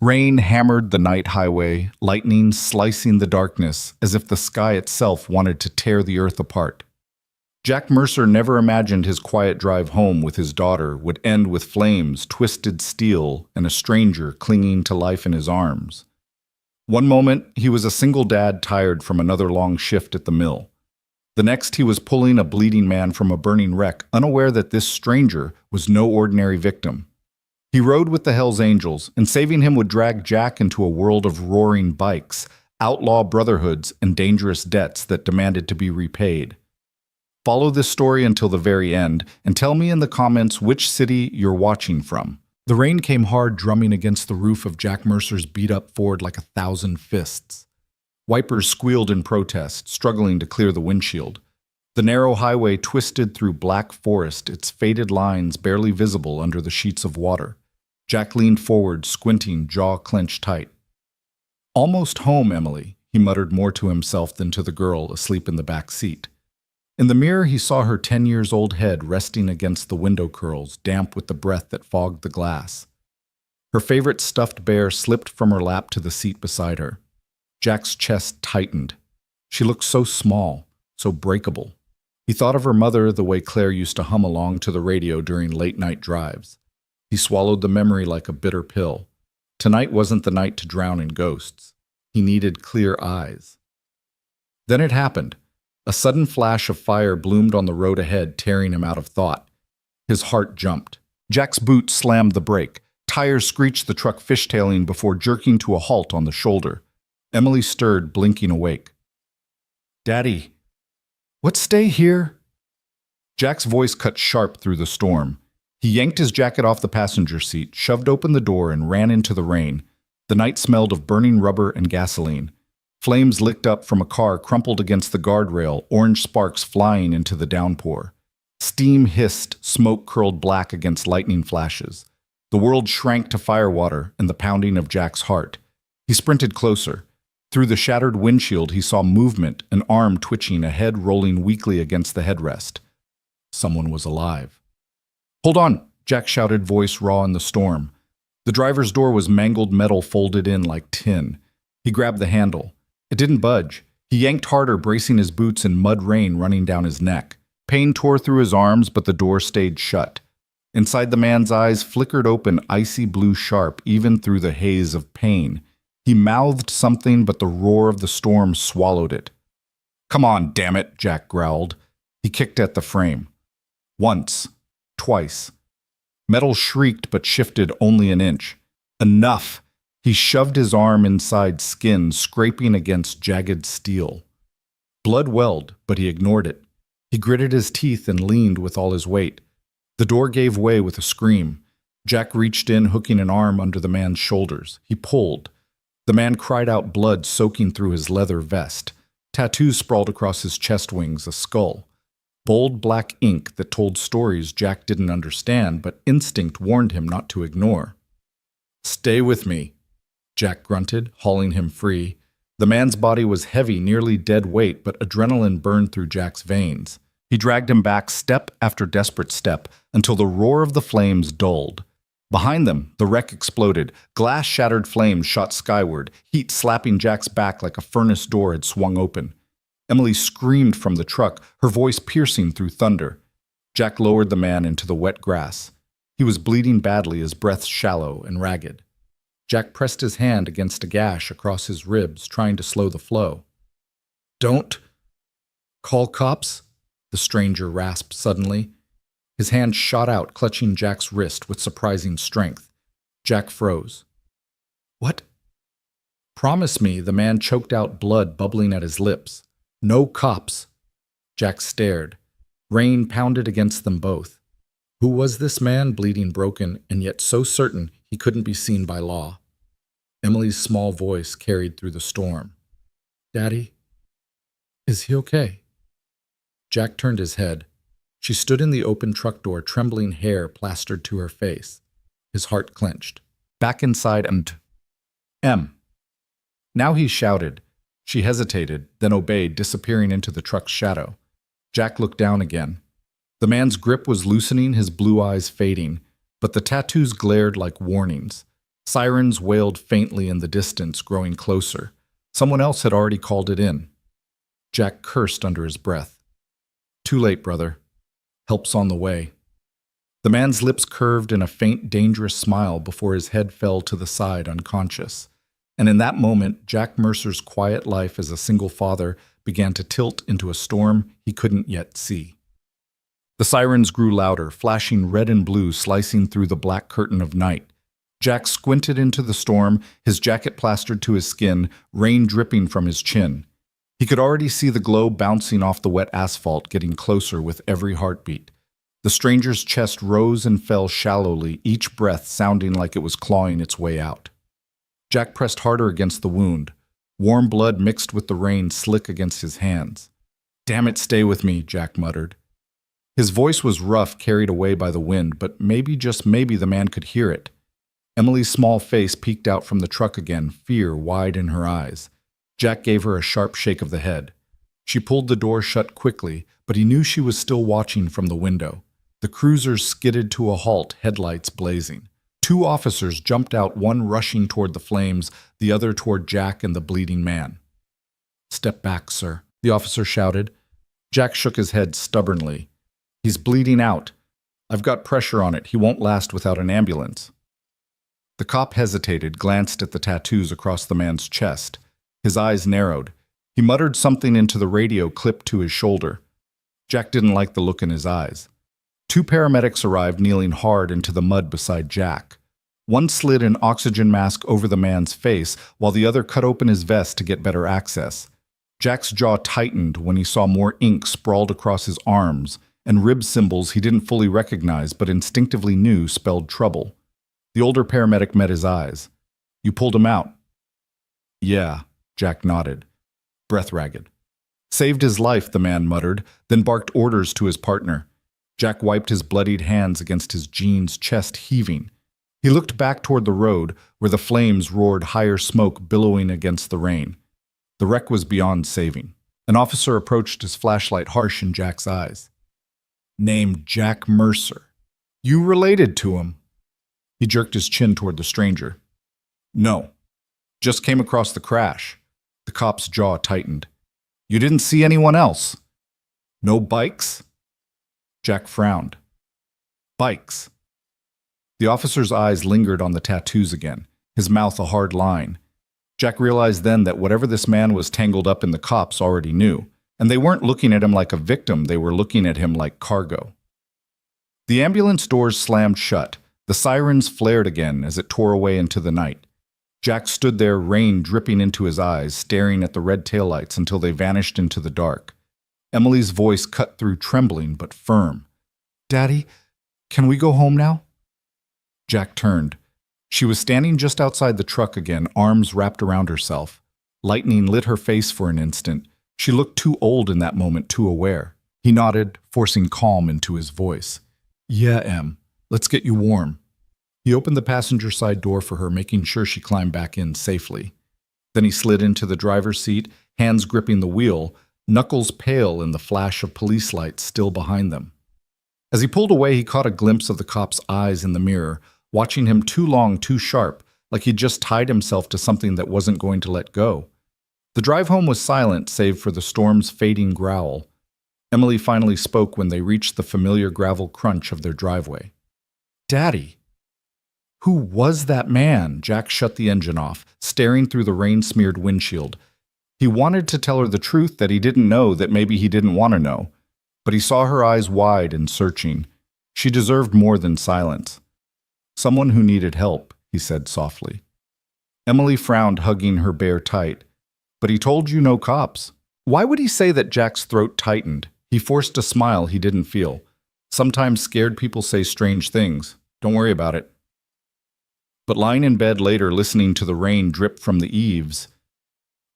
Rain hammered the night highway, lightning slicing the darkness as if the sky itself wanted to tear the earth apart. Jack Mercer never imagined his quiet drive home with his daughter would end with flames, twisted steel, and a stranger clinging to life in his arms. One moment, he was a single dad tired from another long shift at the mill. The next, he was pulling a bleeding man from a burning wreck, unaware that this stranger was no ordinary victim. He rode with the Hells Angels, and saving him would drag Jack into a world of roaring bikes, outlaw brotherhoods, and dangerous debts that demanded to be repaid. Follow this story until the very end, and tell me in the comments which city you're watching from. The rain came hard, drumming against the roof of Jack Mercer's beat-up Ford like 1,000 fists. Wipers squealed in protest, struggling to clear the windshield. The narrow highway twisted through black forest, its faded lines barely visible under the sheets of water. Jack leaned forward, squinting, jaw clenched tight. "Almost home, Emily," he muttered more to himself than to the girl asleep in the back seat. In the mirror, he saw her 10-year-old head resting against the window curls, damp with the breath that fogged the glass. Her favorite stuffed bear slipped from her lap to the seat beside her. Jack's chest tightened. She looked so small, so breakable. He thought of her mother the way Claire used to hum along to the radio during late-night drives. He swallowed the memory like a bitter pill. Tonight wasn't the night to drown in ghosts. He needed clear eyes. Then it happened. A sudden flash of fire bloomed on the road ahead, tearing him out of thought. His heart jumped. Jack's boot slammed the brake. Tires screeched, the truck fishtailing before jerking to a halt on the shoulder. Emily stirred, blinking awake. "Daddy, what, stay here?" Jack's voice cut sharp through the storm. He yanked his jacket off the passenger seat, shoved open the door, and ran into the rain. The night smelled of burning rubber and gasoline. Flames licked up from a car crumpled against the guardrail, orange sparks flying into the downpour. Steam hissed, smoke curled black against lightning flashes. The world shrank to firewater and the pounding of Jack's heart. He sprinted closer. Through the shattered windshield, he saw movement, an arm twitching, a head rolling weakly against the headrest. Someone was alive. "Hold on," Jack shouted, voice raw in the storm. The driver's door was mangled metal folded in like tin. He grabbed the handle. It didn't budge. He yanked harder, bracing his boots in mud rain running down his neck. Pain tore through his arms, but the door stayed shut. Inside, the man's eyes flickered open, icy blue sharp, even through the haze of pain. He mouthed something, but the roar of the storm swallowed it. "Come on, damn it," Jack growled. He kicked at the frame. Once. Twice. Metal shrieked but shifted only an inch. Enough! He shoved his arm inside skin, scraping against jagged steel. Blood welled, but he ignored it. He gritted his teeth and leaned with all his weight. The door gave way with a scream. Jack reached in, hooking an arm under the man's shoulders. He pulled. The man cried out, blood soaking through his leather vest. Tattoos sprawled across his chest wings, a skull. Bold black ink that told stories Jack didn't understand, but instinct warned him not to ignore. "Stay with me," Jack grunted, hauling him free. The man's body was heavy, nearly dead weight, but adrenaline burned through Jack's veins. He dragged him back step after desperate step until the roar of the flames dulled. Behind them, the wreck exploded. Glass-shattered flames shot skyward, heat slapping Jack's back like a furnace door had swung open. Emily screamed from the truck, her voice piercing through thunder. Jack lowered the man into the wet grass. He was bleeding badly, his breath shallow and ragged. Jack pressed his hand against a gash across his ribs, trying to slow the flow. "Don't call cops?" the stranger rasped suddenly. His hand shot out, clutching Jack's wrist with surprising strength. Jack froze. "What?" "Promise me," the man choked out, blood bubbling at his lips. "No cops." Jack stared. Rain pounded against them both. Who was this man, bleeding broken, and yet so certain he couldn't be seen by law? Emily's small voice carried through the storm. "Daddy, is he okay?" Jack turned his head. She stood in the open truck door, trembling hair plastered to her face. His heart clenched. Back inside and... "M." Now he shouted. She hesitated, then obeyed, disappearing into the truck's shadow. Jack looked down again. The man's grip was loosening, his blue eyes fading, but the tattoos glared like warnings. Sirens wailed faintly in the distance, growing closer. Someone else had already called it in. Jack cursed under his breath. Too late, brother. Help's on the way. The man's lips curved in a faint, dangerous smile before his head fell to the side, unconscious. And in that moment, Jack Mercer's quiet life as a single father began to tilt into a storm he couldn't yet see. The sirens grew louder, flashing red and blue, slicing through the black curtain of night. Jack squinted into the storm, his jacket plastered to his skin, rain dripping from his chin. He could already see the glow bouncing off the wet asphalt, getting closer with every heartbeat. The stranger's chest rose and fell shallowly, each breath sounding like it was clawing its way out. Jack pressed harder against the wound. Warm blood mixed with the rain slick against his hands. "Damn it, stay with me," Jack muttered. His voice was rough, carried away by the wind, but maybe, just maybe, the man could hear it. Emily's small face peeked out from the truck again, fear wide in her eyes. Jack gave her a sharp shake of the head. She pulled the door shut quickly, but he knew she was still watching from the window. The cruiser skidded to a halt, headlights blazing. Two officers jumped out, one rushing toward the flames, the other toward Jack and the bleeding man. "Step back, sir," the officer shouted. Jack shook his head stubbornly. "He's bleeding out. I've got pressure on it. He won't last without an ambulance." The cop hesitated, glanced at the tattoos across the man's chest. His eyes narrowed. He muttered something into the radio clipped to his shoulder. Jack didn't like the look in his eyes. Two paramedics arrived, kneeling hard into the mud beside Jack. One slid an oxygen mask over the man's face, while the other cut open his vest to get better access. Jack's jaw tightened when he saw more ink sprawled across his arms, and rib symbols he didn't fully recognize but instinctively knew spelled trouble. The older paramedic met his eyes. "You pulled him out?" "Yeah," Jack nodded, breath ragged. "Saved his life," the man muttered, then barked orders to his partner. Jack wiped his bloodied hands against his jeans, chest heaving. He looked back toward the road, where the flames roared, higher smoke billowing against the rain. The wreck was beyond saving. An officer approached, his flashlight harsh in Jack's eyes. "Named Jack Mercer. You related to him?" He jerked his chin toward the stranger. "No. Just came across the crash." The cop's jaw tightened. "You didn't see anyone else?" "No bikes?" Jack frowned. "Bikes." The officer's eyes lingered on the tattoos again, his mouth a hard line. Jack realized then that whatever this man was tangled up in, the cops already knew, and they weren't looking at him like a victim, they were looking at him like cargo. The ambulance doors slammed shut. The sirens flared again as it tore away into the night. Jack stood there, rain dripping into his eyes, staring at the red taillights until they vanished into the dark. Emily's voice cut through, trembling but firm. "Daddy, can we go home now?" Jack turned. She was standing just outside the truck again, arms wrapped around herself. Lightning lit her face for an instant. She looked too old in that moment, too aware. He nodded, forcing calm into his voice. "Yeah, Em. Let's get you warm." He opened the passenger side door for her, making sure she climbed back in safely. Then he slid into the driver's seat, hands gripping the wheel, knuckles pale in the flash of police lights still behind them. As he pulled away, he caught a glimpse of the cop's eyes in the mirror, watching him too long, too sharp, like he'd just tied himself to something that wasn't going to let go. The drive home was silent, save for the storm's fading growl. Emily finally spoke when they reached the familiar gravel crunch of their driveway. "Daddy." Who was that man? Jack shut the engine off, staring through the rain-smeared windshield. He wanted to tell her the truth that he didn't know, that maybe he didn't want to know. But he saw her eyes wide and searching. She deserved more than silence. "Someone who needed help," he said softly. Emily frowned, hugging her bear tight. "But he told you no cops." Why would he say that? Jack's throat tightened. He forced a smile he didn't feel. Sometimes scared people say strange things. Don't worry about it. But lying in bed later, listening to the rain drip from the eaves,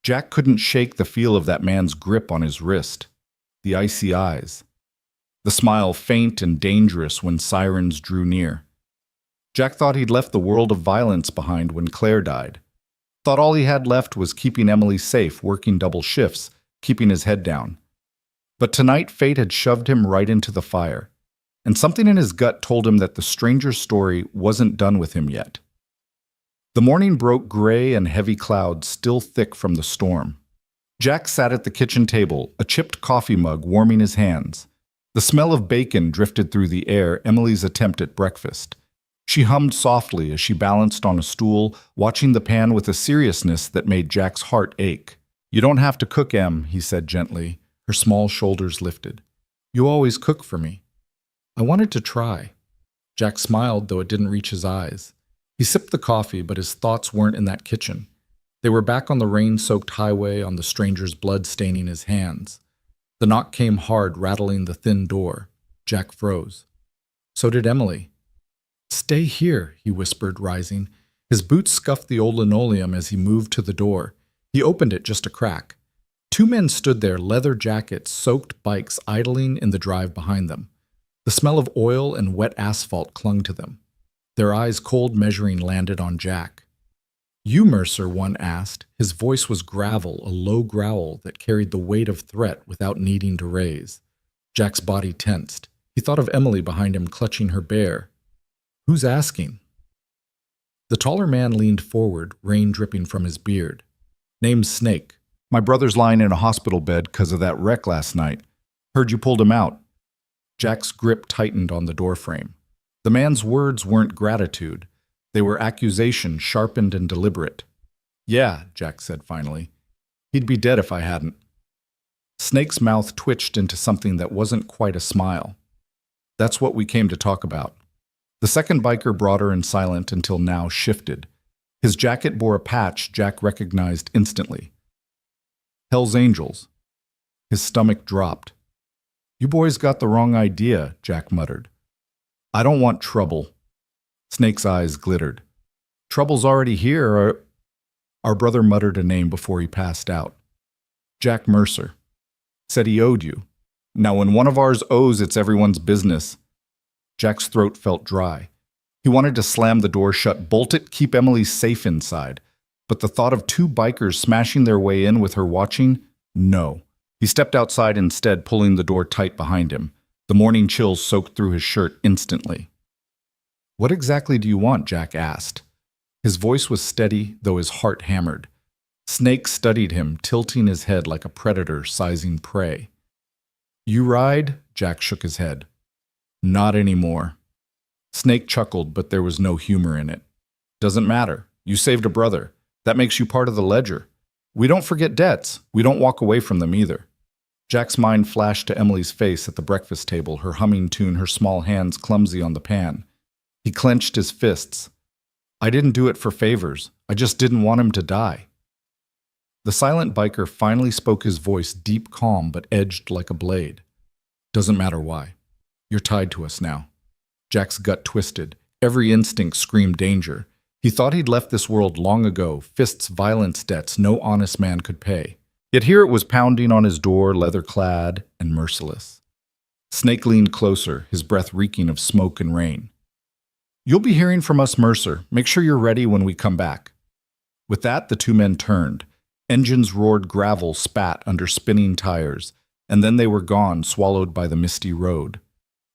Jack couldn't shake the feel of that man's grip on his wrist, the icy eyes, the smile faint and dangerous when sirens drew near. Jack thought he'd left the world of violence behind when Claire died. Thought all he had left was keeping Emily safe, working double shifts, keeping his head down. But tonight fate had shoved him right into the fire, and something in his gut told him that the stranger's story wasn't done with him yet. The morning broke gray and heavy clouds still thick from the storm. Jack sat at the kitchen table, a chipped coffee mug warming his hands. The smell of bacon drifted through the air, Emily's attempt at breakfast. She hummed softly as she balanced on a stool, watching the pan with a seriousness that made Jack's heart ache. "You don't have to cook, Em," he said gently, her small shoulders lifted. "You always cook for me." "I wanted to try." Jack smiled, though it didn't reach his eyes. He sipped the coffee, but his thoughts weren't in that kitchen. They were back on the rain-soaked highway, on the stranger's blood staining his hands. The knock came hard, rattling the thin door. Jack froze. So did Emily. "Stay here," he whispered, rising. His boots scuffed the old linoleum as he moved to the door. He opened it just a crack. Two men stood there, leather jackets, soaked bikes idling in the drive behind them. The smell of oil and wet asphalt clung to them. Their eyes cold measuring landed on Jack. "You, Mercer," one asked. His voice was gravel, a low growl that carried the weight of threat without needing to raise. Jack's body tensed. He thought of Emily behind him clutching her bear. "Who's asking?" The taller man leaned forward, rain dripping from his beard. "Name's Snake. My brother's lying in a hospital bed 'cause of that wreck last night. Heard you pulled him out." Jack's grip tightened on the doorframe. The man's words weren't gratitude. They were accusation, sharpened and deliberate. "Yeah," Jack said finally. "He'd be dead if I hadn't." Snake's mouth twitched into something that wasn't quite a smile. "That's what we came to talk about." The second biker, broader and silent until now, shifted. His jacket bore a patch Jack recognized instantly. Hell's Angels. His stomach dropped. "You boys got the wrong idea," Jack muttered. "I don't want trouble." Snake's eyes glittered. "Trouble's already here. Our brother muttered a name before he passed out. "Jack Mercer. Said he owed you. Now when one of ours owes, it's everyone's business." Jack's throat felt dry. He wanted to slam the door shut, bolt it, keep Emily safe inside. But the thought of two bikers smashing their way in with her watching? No. He stepped outside instead, pulling the door tight behind him. The morning chills soaked through his shirt instantly. "What exactly do you want?" Jack asked. His voice was steady, though his heart hammered. Snake studied him, tilting his head like a predator sizing prey. "You ride?" Jack shook his head. "Not anymore." Snake chuckled, but there was no humor in it. "Doesn't matter. You saved a brother. That makes you part of the ledger. We don't forget debts. We don't walk away from them either." Jack's mind flashed to Emily's face at the breakfast table, her humming tune, her small hands clumsy on the pan. He clenched his fists. "I didn't do it for favors. I just didn't want him to die." The silent biker finally spoke, his voice deep, calm, but edged like a blade. "Doesn't matter why. You're tied to us now." Jack's gut twisted. Every instinct screamed danger. He thought he'd left this world long ago, fists, violence, debts no honest man could pay. Yet here it was pounding on his door, leather-clad and merciless. Snake leaned closer, his breath reeking of smoke and rain. "You'll be hearing from us, Mercer. Make sure you're ready when we come back." With that, the two men turned. Engines roared, gravel spat under spinning tires, and then they were gone, swallowed by the misty road.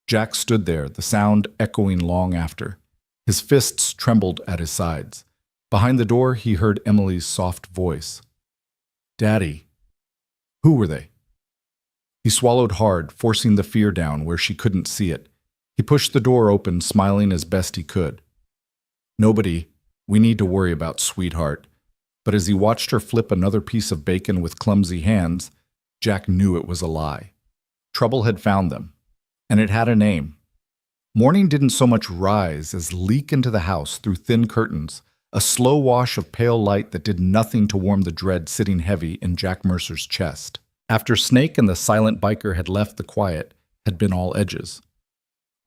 Jack stood there, the sound echoing long after. His fists trembled at his sides. Behind the door, he heard Emily's soft voice. "Daddy." Who were they? He swallowed hard, forcing the fear down where she couldn't see it. He pushed the door open, smiling as best he could. "Nobody we need to worry about, sweetheart." But as he watched her flip another piece of bacon with clumsy hands, Jack knew it was a lie. Trouble had found them, and it had a name. Morning didn't so much rise as leak into the house through thin curtains, a slow wash of pale light that did nothing to warm the dread sitting heavy in Jack Mercer's chest. After Snake and the silent biker had left, the quiet had been all edges.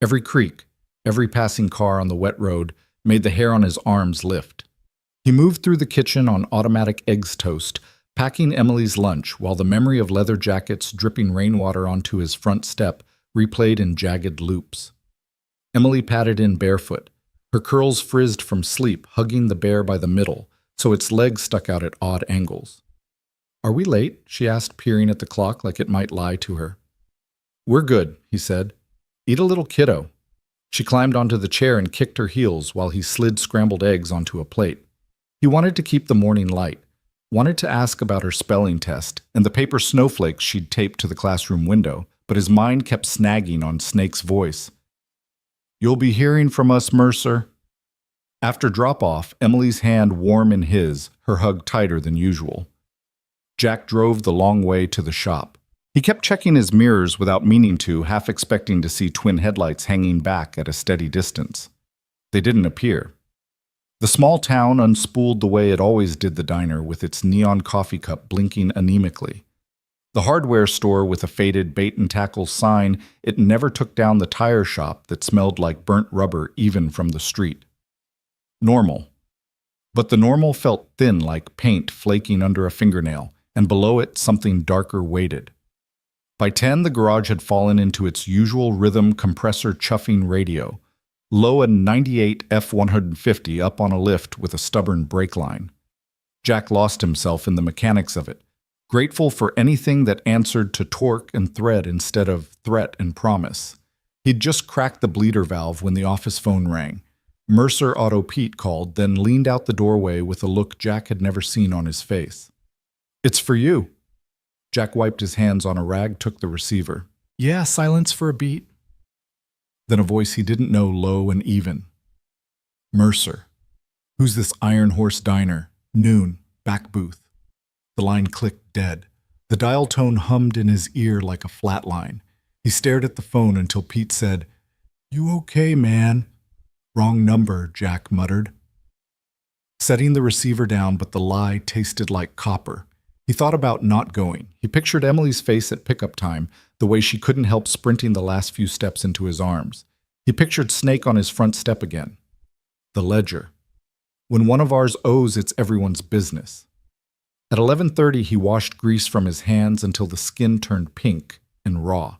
Every creak, every passing car on the wet road made the hair on his arms lift. He moved through the kitchen on automatic eggs toast, packing Emily's lunch while the memory of leather jackets dripping rainwater onto his front step replayed in jagged loops. Emily padded in barefoot, her curls frizzed from sleep, hugging the bear by the middle, so its legs stuck out at odd angles. "Are we late?" she asked, peering at the clock like it might lie to her. "We're good," he said. "Eat a little, kiddo." She climbed onto the chair and kicked her heels while he slid scrambled eggs onto a plate. He wanted to keep the morning light, wanted to ask about her spelling test and the paper snowflakes she'd taped to the classroom window, but his mind kept snagging on Snake's voice. "You'll be hearing from us, Mercer." After drop-off, Emily's hand warm in his, her hug tighter than usual. Jack drove the long way to the shop. He kept checking his mirrors without meaning to, half expecting to see twin headlights hanging back at a steady distance. They didn't appear. The small town unspooled the way it always did the diner, with its neon coffee cup blinking anemically. The hardware store with a faded bait and tackle sign, it never took down the tire shop that smelled like burnt rubber even from the street. Normal. But the normal felt thin like paint flaking under a fingernail, and below it something darker waited. By 10, the garage had fallen into its usual rhythm compressor chuffing radio, low a 98 F-150 up on a lift with a stubborn brake line. Jack lost himself in the mechanics of it, grateful for anything that answered to torque and thread instead of threat and promise. He'd just cracked the bleeder valve when the office phone rang. Mercer Auto Pete called, then leaned out the doorway with a look Jack had never seen on his face. "It's for you." Jack wiped his hands on a rag, took the receiver. "Yeah, silence for a beat." Then a voice he didn't know, low and even. "Mercer. Who's this Iron Horse Diner? Noon. Back booth." The line clicked dead. The dial tone hummed in his ear like a flat line. He stared at the phone until Pete said, "You okay, man?" "Wrong number," Jack muttered. Setting the receiver down, but the lie tasted like copper. He thought about not going. He pictured Emily's face at pickup time, the way she couldn't help sprinting the last few steps into his arms. He pictured Snake on his front step again. The ledger. "When one of ours owes, it's everyone's business." At 11:30, he washed grease from his hands until the skin turned pink and raw.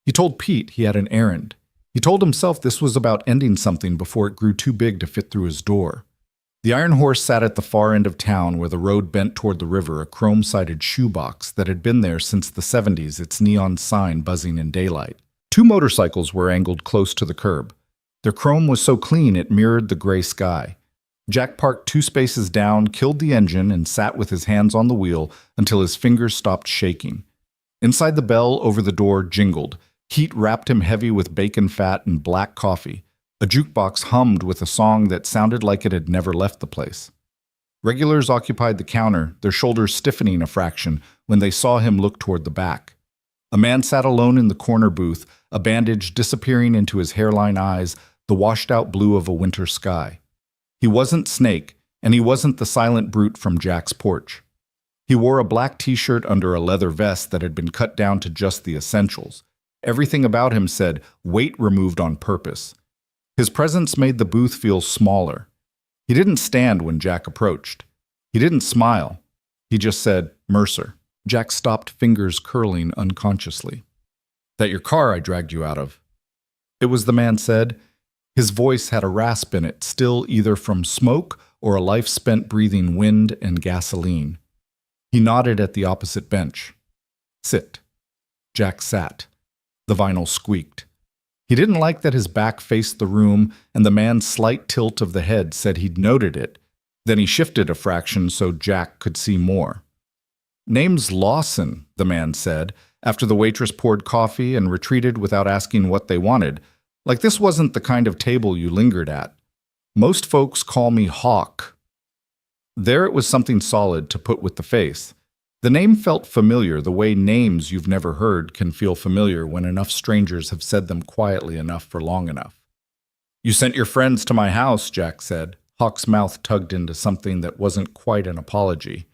He told Pete he had an errand. He told himself this was about ending something before it grew too big to fit through his door. The Iron Horse sat at the far end of town where the road bent toward the river, a chrome-sided shoebox that had been there since the 70s, its neon sign buzzing in daylight. 2 motorcycles were angled close to the curb. Their chrome was so clean it mirrored the gray sky. Jack parked 2 spaces down, killed the engine, and sat with his hands on the wheel until his fingers stopped shaking. Inside, the bell over the door jingled. Heat wrapped him heavy with bacon fat and black coffee. A jukebox hummed with a song that sounded like it had never left the place. Regulars occupied the counter, their shoulders stiffening a fraction when they saw him look toward the back. A man sat alone in the corner booth, a bandage disappearing into his hairline eyes, the washed-out blue of a winter sky. He wasn't Snake, and he wasn't the silent brute from Jack's porch. He wore a black t-shirt under a leather vest that had been cut down to just the essentials. Everything about him said, weight removed on purpose. His presence made the booth feel smaller. He didn't stand when Jack approached. He didn't smile. He just said, "Mercer." Jack stopped, fingers curling unconsciously. "That your car I dragged you out of?" It was, the man said. His voice had a rasp in it, still either from smoke or a life spent breathing wind and gasoline. He nodded at the opposite bench. "Sit." Jack sat. The vinyl squeaked. He didn't like that his back faced the room, and the man's slight tilt of the head said he'd noted it. Then he shifted a fraction so Jack could see more. "Name's Lawson," the man said, after the waitress poured coffee and retreated without asking what they wanted, like this wasn't the kind of table you lingered at. "Most folks call me Hawk." There it was something solid to put with the face. The name felt familiar, the way names you've never heard can feel familiar when enough strangers have said them quietly enough for long enough. "You sent your friends to my house," Jack said. Hawk's mouth tugged into something that wasn't quite an apology.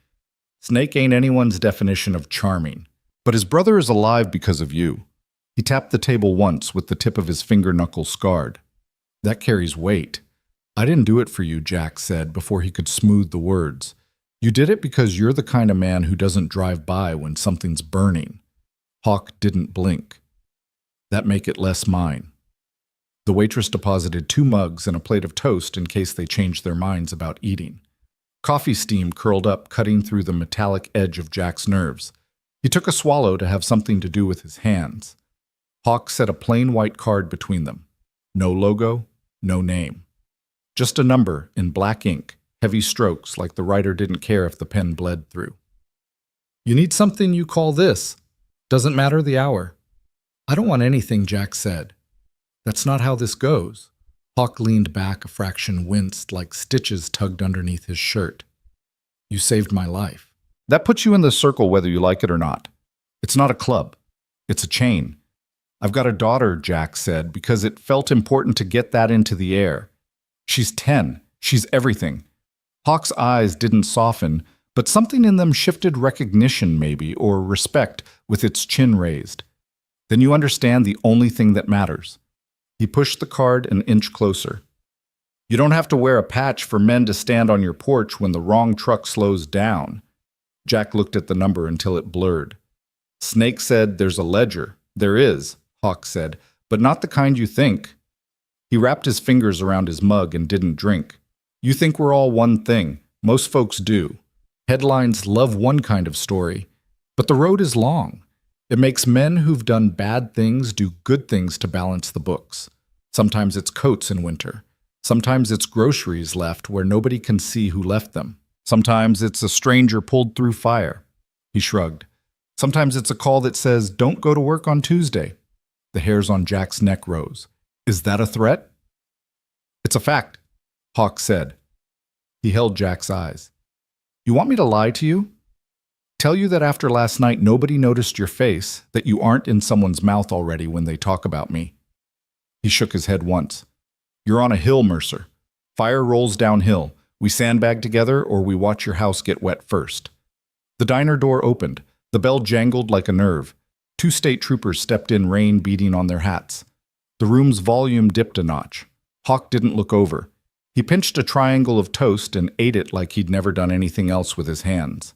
"Snake ain't anyone's definition of charming. But his brother is alive because of you." He tapped the table once with the tip of his finger knuckle scarred. "That carries weight." "I didn't do it for you," Jack said before he could smooth the words. "You did it because you're the kind of man who doesn't drive by when something's burning." Hawk didn't blink. "That make it less mine." The waitress deposited 2 mugs and a plate of toast in case they changed their minds about eating. Coffee steam curled up, cutting through the metallic edge of Jack's nerves. He took a swallow to have something to do with his hands. Hawk set a plain white card between them. No logo, no name. Just a number in black ink, heavy strokes like the writer didn't care if the pen bled through. "You need something you call this. Doesn't matter the hour." "I don't want anything," Jack said. "That's not how this goes." Hawk leaned back a fraction, winced like stitches tugged underneath his shirt. "You saved my life." "That puts you in the circle whether you like it or not. It's not a club. It's a chain. I've got a daughter," Jack said, because it felt important to get that into the air. "She's 10. She's everything." Hawk's eyes didn't soften, but something in them shifted recognition maybe, or respect, with its chin raised. "Then you understand the only thing that matters." He pushed the card an inch closer. "You don't have to wear a patch for men to stand on your porch when the wrong truck slows down." Jack looked at the number until it blurred. Snake said, "There's a ledger." "There is," Hawk said, "but not the kind you think." He wrapped his fingers around his mug and didn't drink. "You think we're all one thing. Most folks do. Headlines love one kind of story. But the road is long. It makes men who've done bad things do good things to balance the books. Sometimes it's coats in winter. Sometimes it's groceries left where nobody can see who left them. Sometimes it's a stranger pulled through fire." He shrugged. "Sometimes it's a call that says, 'Don't go to work on Tuesday.'" The hairs on Jack's neck rose. "Is that a threat?" "It's a fact," Hawk said. He held Jack's eyes. "You want me to lie to you? Tell you that after last night nobody noticed your face, that you aren't in someone's mouth already when they talk about me?" He shook his head once. "You're on a hill, Mercer. Fire rolls downhill. We sandbag together or we watch your house get wet first." The diner door opened. The bell jangled like a nerve. 2 state troopers stepped in, rain beating on their hats. The room's volume dipped a notch. Hawk didn't look over. He pinched a triangle of toast and ate it like he'd never done anything else with his hands.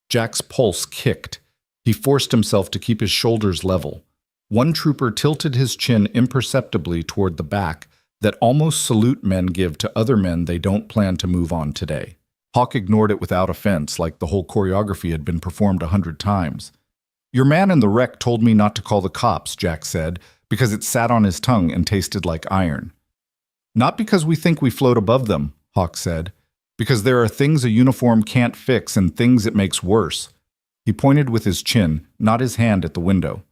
Jack's pulse kicked. He forced himself to keep his shoulders level. One trooper tilted his chin imperceptibly toward the back, that almost salute men give to other men they don't plan to move on today. Hawk ignored it without offense, like the whole choreography had been performed 100 times. "Your man in the wreck told me not to call the cops," Jack said, because it sat on his tongue and tasted like iron. "Not because we think we float above them," Hawk said, "because there are things a uniform can't fix and things it makes worse." He pointed with his chin, not his hand, at the window.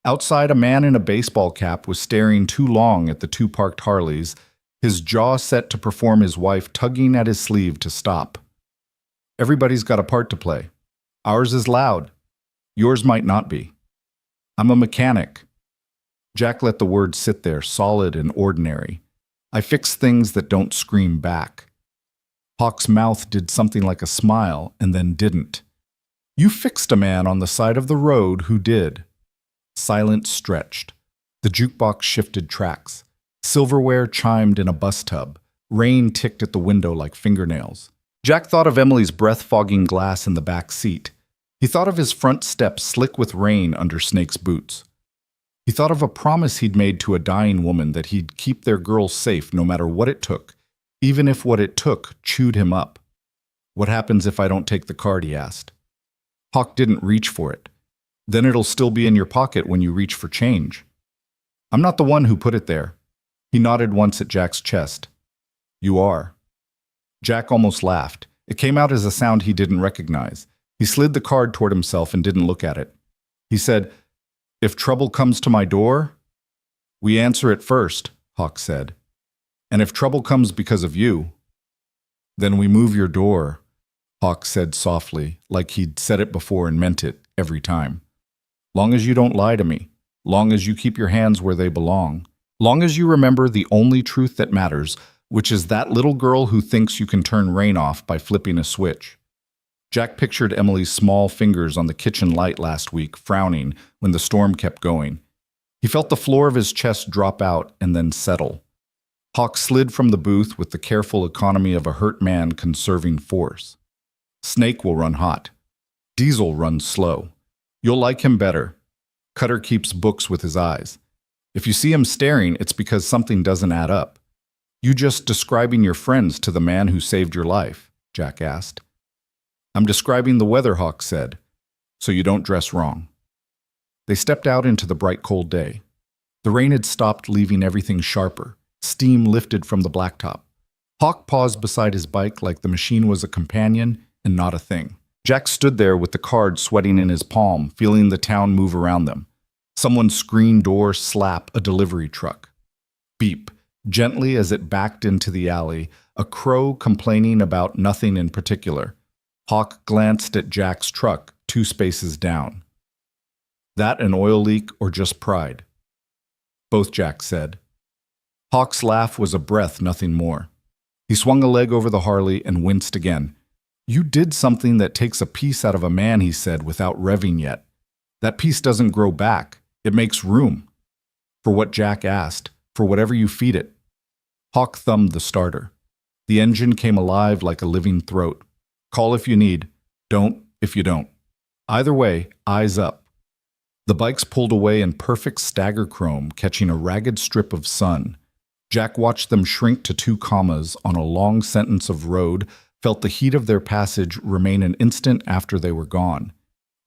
Outside, a man in a baseball cap was staring too long at the 2 parked Harleys, his jaw set to perform his wife tugging at his sleeve to stop. "Everybody's got a part to play. Ours is loud. Yours might not be. I'm a mechanic." Jack let the words sit there, solid and ordinary. "I fix things that don't scream back." Hawk's mouth did something like a smile and then didn't. "You fixed a man on the side of the road who did." Silence stretched. The jukebox shifted tracks. Silverware chimed in a bus tub. Rain ticked at the window like fingernails. Jack thought of Emily's breath-fogging glass in the back seat. He thought of his front steps slick with rain under Snake's boots. He thought of a promise he'd made to a dying woman that he'd keep their girl safe no matter what it took, even if what it took chewed him up. "What happens if I don't take the card?" he asked. Hawk didn't reach for it. "Then it'll still be in your pocket when you reach for change." "I'm not the one who put it there." He nodded once at Jack's chest. "You are." Jack almost laughed. It came out as a sound he didn't recognize. He slid the card toward himself and didn't look at it. He said, "If trouble comes to my door, we answer it first," Hawk said. "And if trouble comes because of you, then we move your door," Hawk said softly, like he'd said it before and meant it every time. "Long as you don't lie to me, long as you keep your hands where they belong, long as you remember the only truth that matters, which is that little girl who thinks you can turn rain off by flipping a switch." Jack pictured Emily's small fingers on the kitchen light last week, frowning when the storm kept going. He felt the floor of his chest drop out and then settle. Hawk slid from the booth with the careful economy of a hurt man conserving force. "Snake will run hot. Diesel runs slow. You'll like him better. Cutter keeps books with his eyes. If you see him staring, it's because something doesn't add up." "You just describing your friends to the man who saved your life?" Jack asked. "I'm describing the weather," Hawk said, "so you don't dress wrong." They stepped out into the bright cold day. The rain had stopped, leaving everything sharper. Steam lifted from the blacktop. Hawk paused beside his bike like the machine was a companion and not a thing. Jack stood there with the card sweating in his palm, feeling the town move around them. Someone's screen door slap a delivery truck. Beep, gently as it backed into the alley, a crow complaining about nothing in particular. Hawk glanced at Jack's truck, 2 spaces down. That an oil leak or just pride? Both, Jack said. Hawk's laugh was a breath, nothing more. He swung a leg over the Harley and winced again. You did something that takes a piece out of a man, he said, without revving yet. That piece doesn't grow back. It makes room. For what Jack asked, for whatever you feed it. Hawk thumbed the starter. The engine came alive like a living throat. Call if you need. Don't if you don't. Either way, eyes up. The bikes pulled away in perfect stagger chrome, catching a ragged strip of sun. Jack watched them shrink to 2 commas on a long sentence of road, felt the heat of their passage remain an instant after they were gone.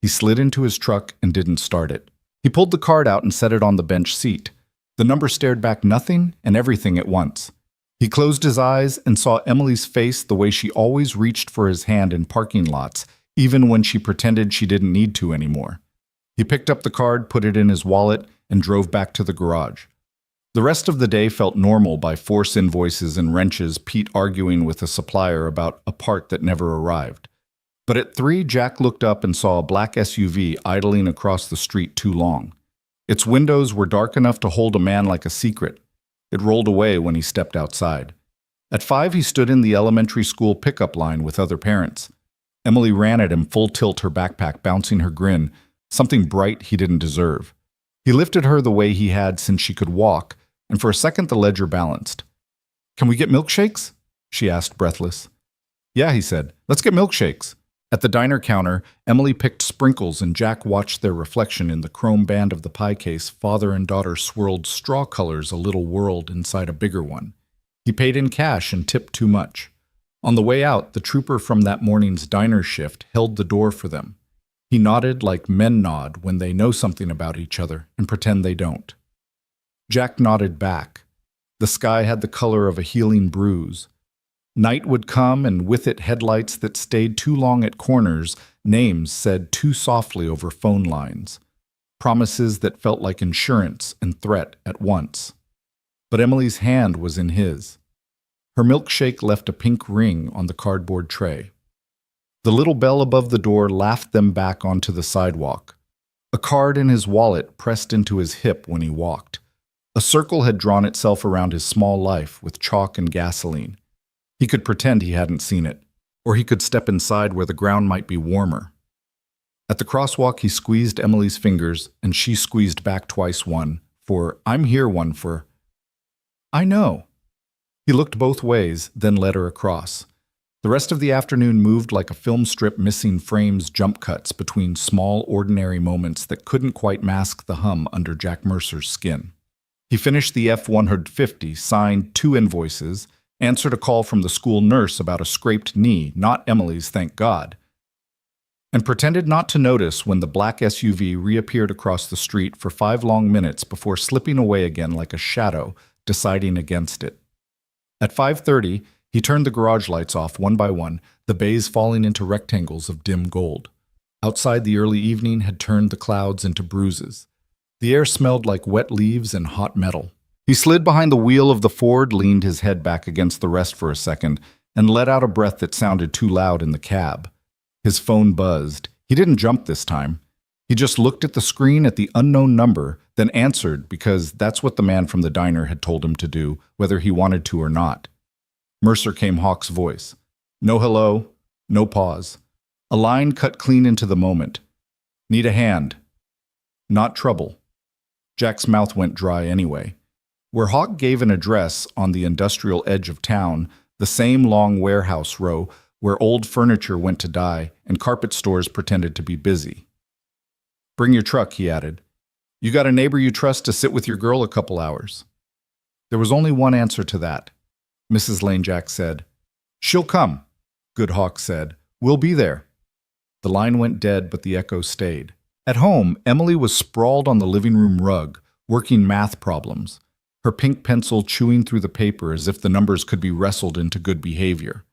He slid into his truck and didn't start it. He pulled the card out and set it on the bench seat. The number stared back nothing and everything at once. He closed his eyes and saw Emily's face the way she always reached for his hand in parking lots, even when she pretended she didn't need to anymore. He picked up the card, put it in his wallet, and drove back to the garage. The rest of the day felt normal by force invoices and wrenches, Pete arguing with a supplier about a part that never arrived. But at 3, Jack looked up and saw a black SUV idling across the street too long. Its windows were dark enough to hold a man like a secret. It rolled away when he stepped outside. At 5, he stood in the elementary school pickup line with other parents. Emily ran at him full tilt, her backpack bouncing her grin, something bright he didn't deserve. He lifted her the way he had since she could walk, and for a second the ledger balanced. Can we get milkshakes? She asked, breathless. Yeah, he said. Let's get milkshakes. At the diner counter, Emily picked sprinkles and Jack watched their reflection in the chrome band of the pie case. Father and daughter swirled straw colors a little world inside a bigger one. He paid in cash and tipped too much. On the way out, the trooper from that morning's diner shift held the door for them. He nodded like men nod when they know something about each other and pretend they don't. Jack nodded back. The sky had the color of a healing bruise. Night would come, and with it headlights that stayed too long at corners, names said too softly over phone lines, promises that felt like insurance and threat at once. But Emily's hand was in his. Her milkshake left a pink ring on the cardboard tray. The little bell above the door laughed them back onto the sidewalk. A card in his wallet pressed into his hip when he walked. A circle had drawn itself around his small life with chalk and gasoline. He could pretend he hadn't seen it, or he could step inside where the ground might be warmer. At the crosswalk, he squeezed Emily's fingers, and she squeezed back twice, one for I'm here, one for I know. He looked both ways, then led her across. The rest of the afternoon moved like a film strip missing frames, jump cuts between small, ordinary moments that couldn't quite mask the hum under Jack Mercer's skin. He finished the F-150, signed 2 invoices, answered a call from the school nurse about a scraped knee, not Emily's, thank God, and pretended not to notice when the black SUV reappeared across the street for 5 long minutes before slipping away again like a shadow, deciding against it. At 5:30, he turned the garage lights off one by one, the bays falling into rectangles of dim gold. Outside, the early evening had turned the clouds into bruises. The air smelled like wet leaves and hot metal. He slid behind the wheel of the Ford, leaned his head back against the rest for a second, and let out a breath that sounded too loud in the cab. His phone buzzed. He didn't jump this time. He just looked at the screen at the unknown number, then answered because that's what the man from the diner had told him to do, whether he wanted to or not. Mercer came Hawk's voice. No hello, no pause. A line cut clean into the moment. Need a hand. Not trouble. Jack's mouth went dry anyway. Where Hawk gave an address on the industrial edge of town, the same long warehouse row where old furniture went to die and carpet stores pretended to be busy. Bring your truck, he added. You got a neighbor you trust to sit with your girl a couple hours. There was only one answer to that. Mrs. Lane Jack said. She'll come, Good Hawk said. We'll be there. The line went dead, but the echo stayed. At home, Emily was sprawled on the living room rug, working math problems. her pink pencil chewing through the paper as if the numbers could be wrestled into good behavior.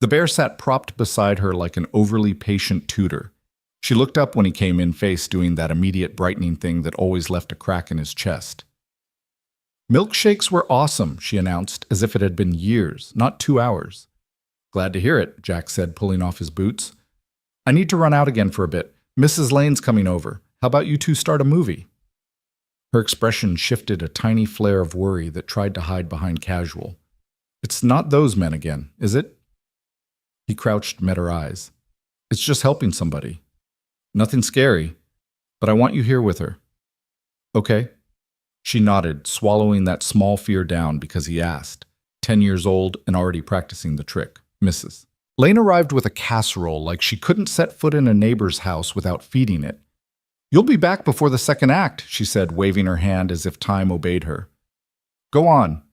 The bear sat propped beside her like an overly patient tutor. She looked up when he came in face, doing that immediate brightening thing that always left a crack in his chest. "Milkshakes were awesome," she announced, as if it had been years, not 2 hours. "Glad to hear it," Jack said, pulling off his boots. "I need to run out again for a bit. Mrs. Lane's coming over. How about you two start a movie?" Her expression shifted a tiny flare of worry that tried to hide behind casual. "It's not those men again, is it?" He crouched, met her eyes. "It's just helping somebody. Nothing scary, but I want you here with her." "Okay." She nodded, swallowing that small fear down because he asked. 10 years old and already practicing the trick. Mrs. Lane arrived with a casserole like she couldn't set foot in a neighbor's house without feeding it. "You'll be back before the second act," she said, waving her hand as if time obeyed her. "Go on."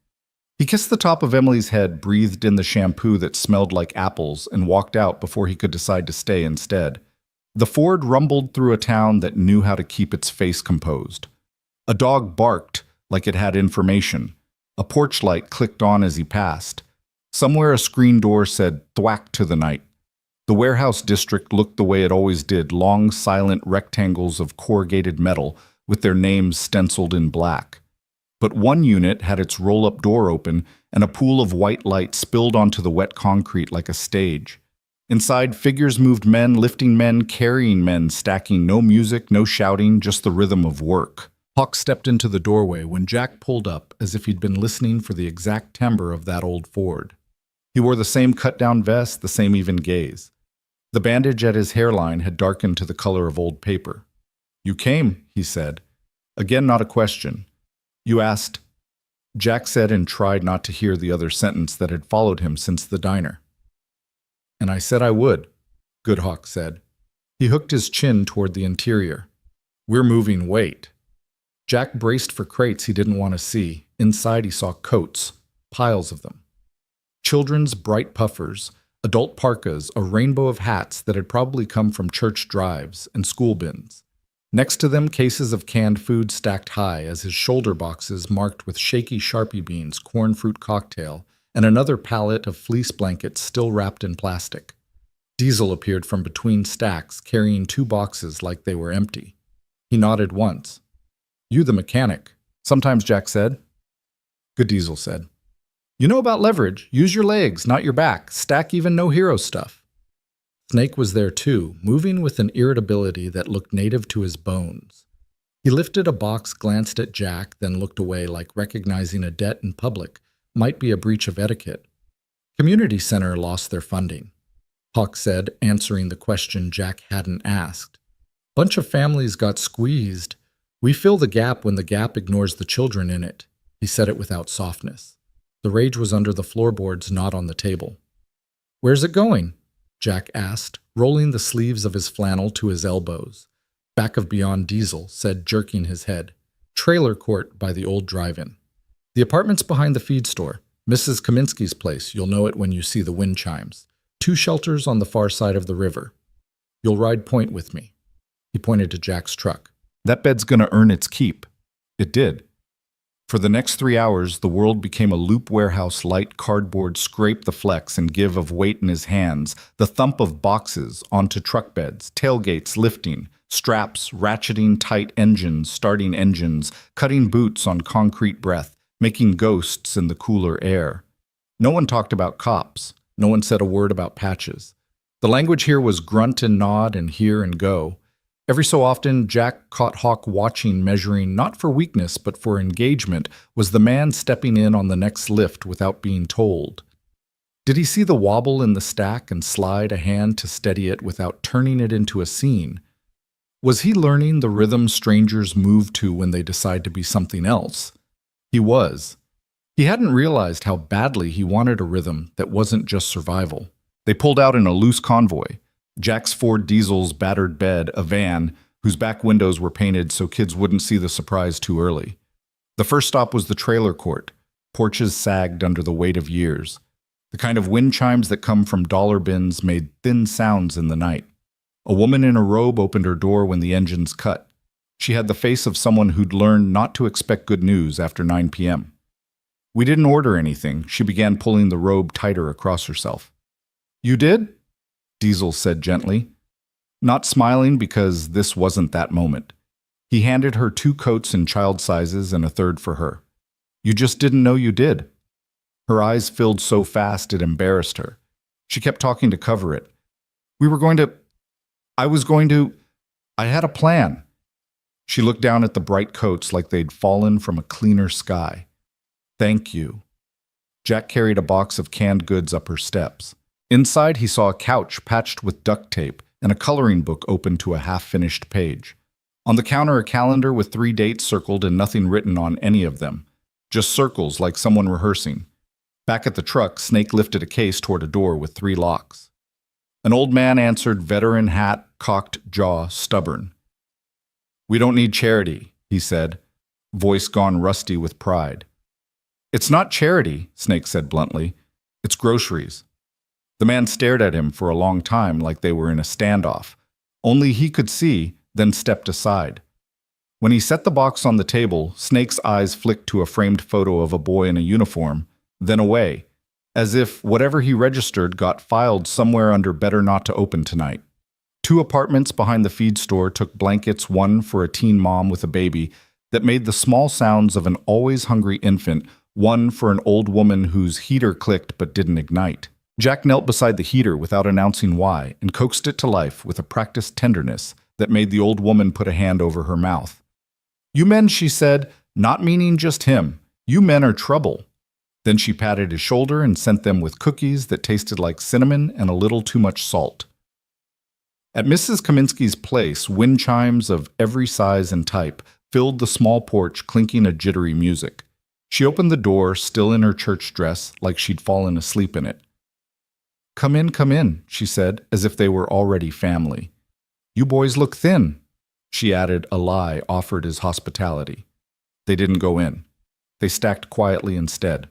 He kissed the top of Emily's head, breathed in the shampoo that smelled like apples, and walked out before he could decide to stay instead. The Ford rumbled through a town that knew how to keep its face composed. A dog barked like it had information. A porch light clicked on as he passed. Somewhere a screen door said, "Thwack to the night." The warehouse district looked the way it always did, long, silent rectangles of corrugated metal with their names stenciled in black. But one unit had its roll-up door open, and a pool of white light spilled onto the wet concrete like a stage. Inside, figures moved, men lifting men, carrying men, stacking, no music, no shouting, just the rhythm of work. Hawk stepped into the doorway when Jack pulled up as if he'd been listening for the exact timbre of that old Ford. He wore the same cut-down vest, the same even gaze. The bandage at his hairline had darkened to the color of old paper. "You came," he said. Again, not a question. "You asked," Jack said, and tried not to hear the other sentence that had followed him since the diner. "And I said I would," Good Hawk said. He hooked his chin toward the interior. "We're moving weight." Jack braced for crates he didn't want to see. Inside he saw coats, piles of them. Children's bright puffers, adult parkas, a rainbow of hats that had probably come from church drives, and school bins. Next to them, cases of canned food stacked high as his shoulder boxes marked with shaky Sharpie beans, corn fruit cocktail, and another pallet of fleece blankets still wrapped in plastic. Diesel appeared from between stacks, carrying 2 boxes like they were empty. He nodded once. "You the mechanic." "Sometimes," Jack said. Good Diesel said. "You know about leverage. Use your legs, not your back. Stack even no hero stuff." Snake was there too, moving with an irritability that looked native to his bones. He lifted a box, glanced at Jack, then looked away like recognizing a debt in public might be a breach of etiquette. "Community center lost their funding," Hawk said, answering the question Jack hadn't asked. "Bunch of families got squeezed. We fill the gap when the gap ignores the children in it." He said it without softness. The rage was under the floorboards, not on the table. "Where's it going?" Jack asked, rolling the sleeves of his flannel to his elbows. "Back of Beyond Diesel," said, jerking his head. "Trailer court by the old drive-in. The apartment's behind the feed store. Mrs. Kaminsky's place. You'll know it when you see the wind chimes. 2 shelters on the far side of the river. You'll ride point with me." He pointed to Jack's truck. "That bed's gonna earn its keep." It did. For the next 3 hours, the world became a loop warehouse light cardboard scrape the flex and give of weight in his hands, the thump of boxes onto truck beds, tailgates lifting, straps ratcheting tight engines, starting engines, cutting boots on concrete breath, making ghosts in the cooler air. No one talked about cops. No one said a word about patches. The language here was grunt and nod and hear and go. Every so often, Jack caught Hawk watching, measuring not for weakness but for engagement. Was the man stepping in on the next lift without being told? Did he see the wobble in the stack and slide a hand to steady it without turning it into a scene? Was he learning the rhythm strangers move to when they decide to be something else? He was. He hadn't realized how badly he wanted a rhythm that wasn't just survival. They pulled out in a loose convoy. Jack's Ford Diesel's battered bed, a van, whose back windows were painted so kids wouldn't see the surprise too early. The first stop was the trailer court. Porches sagged under the weight of years. The kind of wind chimes that come from dollar bins made thin sounds in the night. A woman in a robe opened her door when the engines cut. She had the face of someone who'd learned not to expect good news after 9 p.m. We didn't order anything. She began pulling the robe tighter across herself. You did? Diesel said gently, not smiling because this wasn't that moment. He handed her 2 coats in child sizes and a third for her. You just didn't know you did. Her eyes filled so fast it embarrassed her. She kept talking to cover it. I had a plan. She looked down at the bright coats like they'd fallen from a cleaner sky. Thank you. Jack carried a box of canned goods up her steps. Inside, he saw a couch patched with duct tape and a coloring book open to a half-finished page. On the counter, a calendar with 3 dates circled and nothing written on any of them. Just circles like someone rehearsing. Back at the truck, Snake lifted a case toward a door with 3 locks. An old man answered, veteran hat, cocked jaw, stubborn. We don't need charity, he said, voice gone rusty with pride. It's not charity, Snake said bluntly. It's groceries. The man stared at him for a long time like they were in a standoff. Only he could see, then stepped aside. When he set the box on the table, Snake's eyes flicked to a framed photo of a boy in a uniform, then away, as if whatever he registered got filed somewhere under better not to open tonight. 2 apartments behind the feed store took blankets, one for a teen mom with a baby that made the small sounds of an always hungry infant, one for an old woman whose heater clicked but didn't ignite. Jack knelt beside the heater without announcing why and coaxed it to life with a practiced tenderness that made the old woman put a hand over her mouth. You men, she said, not meaning just him. You men are trouble. Then she patted his shoulder and sent them with cookies that tasted like cinnamon and a little too much salt. At Mrs. Kaminsky's place, wind chimes of every size and type filled the small porch, clinking a jittery music. She opened the door, still in her church dress, like she'd fallen asleep in it. Come in, she said, as if they were already family. You boys look thin, she added, a lie offered as hospitality. They didn't go in. They stacked quietly instead.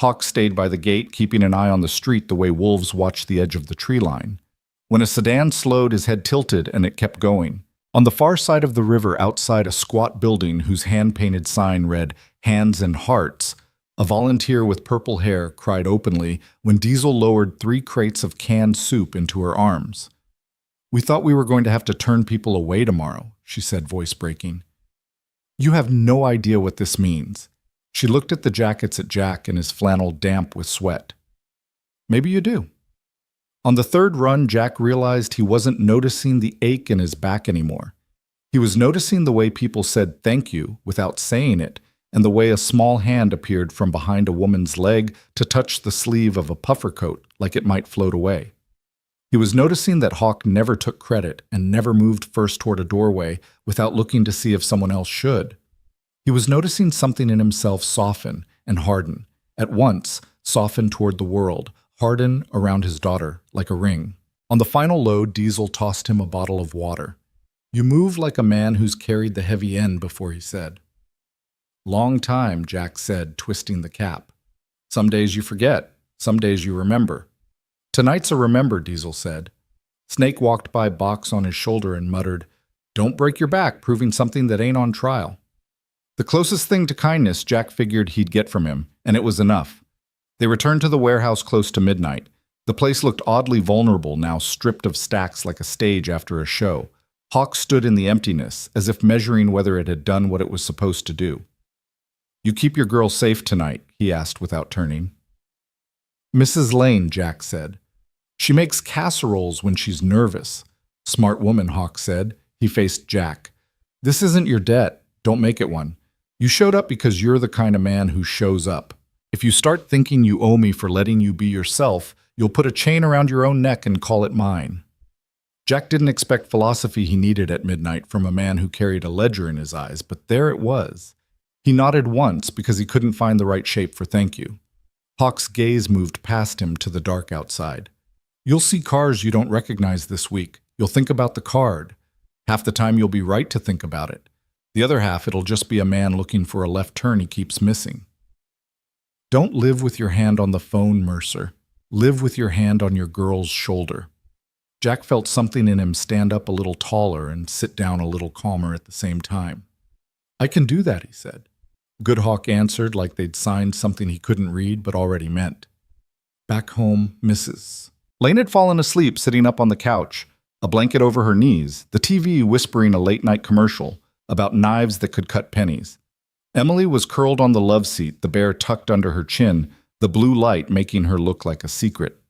Hawk stayed by the gate, keeping an eye on the street the way wolves watch the edge of the tree line. When a sedan slowed, his head tilted and it kept going. On the far side of the river, outside a squat building whose hand-painted sign read, Hands and Hearts, a volunteer with purple hair cried openly when Diesel lowered 3 crates of canned soup into her arms. We thought we were going to have to turn people away tomorrow, she said, voice breaking. You have no idea what this means. She looked at the jackets at Jack and his flannel damp with sweat. Maybe you do. On the 3rd run, Jack realized he wasn't noticing the ache in his back anymore. He was noticing the way people said thank you without saying it, and the way a small hand appeared from behind a woman's leg to touch the sleeve of a puffer coat like it might float away. He was noticing that Hawk never took credit and never moved first toward a doorway without looking to see if someone else should. He was noticing something in himself soften and harden, at once soften toward the world, harden around his daughter like a ring. On the final load, Diesel tossed him a bottle of water. You move like a man who's carried the heavy end before, he said. Long time, Jack said, twisting the cap. Some days you forget, some days you remember. Tonight's a remember, Diesel said. Snake walked by, box on his shoulder, and muttered, Don't break your back proving something that ain't on trial. The closest thing to kindness Jack figured he'd get from him, and it was enough. They returned to the warehouse close to midnight. The place looked oddly vulnerable, now stripped of stacks like a stage after a show. Hawk stood in the emptiness, as if measuring whether it had done what it was supposed to do. You keep your girl safe tonight, he asked without turning. Mrs. Lane, Jack said. She makes casseroles when she's nervous. Smart woman, Hawk said. He faced Jack. This isn't your debt. Don't make it one. You showed up because you're the kind of man who shows up. If you start thinking you owe me for letting you be yourself, you'll put a chain around your own neck and call it mine. Jack didn't expect philosophy he needed at midnight from a man who carried a ledger in his eyes, but there it was. He nodded once because he couldn't find the right shape for thank you. Hawk's gaze moved past him to the dark outside. You'll see cars you don't recognize this week. You'll think about the card. Half the time you'll be right to think about it. The other half it'll just be a man looking for a left turn he keeps missing. Don't live with your hand on the phone, Mercer. Live with your hand on your girl's shoulder. Jack felt something in him stand up a little taller and sit down a little calmer at the same time. I can do that, he said. Goodhawk answered like they'd signed something he couldn't read but already meant. Back home, Mrs. Lane had fallen asleep sitting up on the couch, a blanket over her knees, the TV whispering a late-night commercial about knives that could cut pennies. Emily was curled on the love seat, the bear tucked under her chin, the blue light making her look like a secret.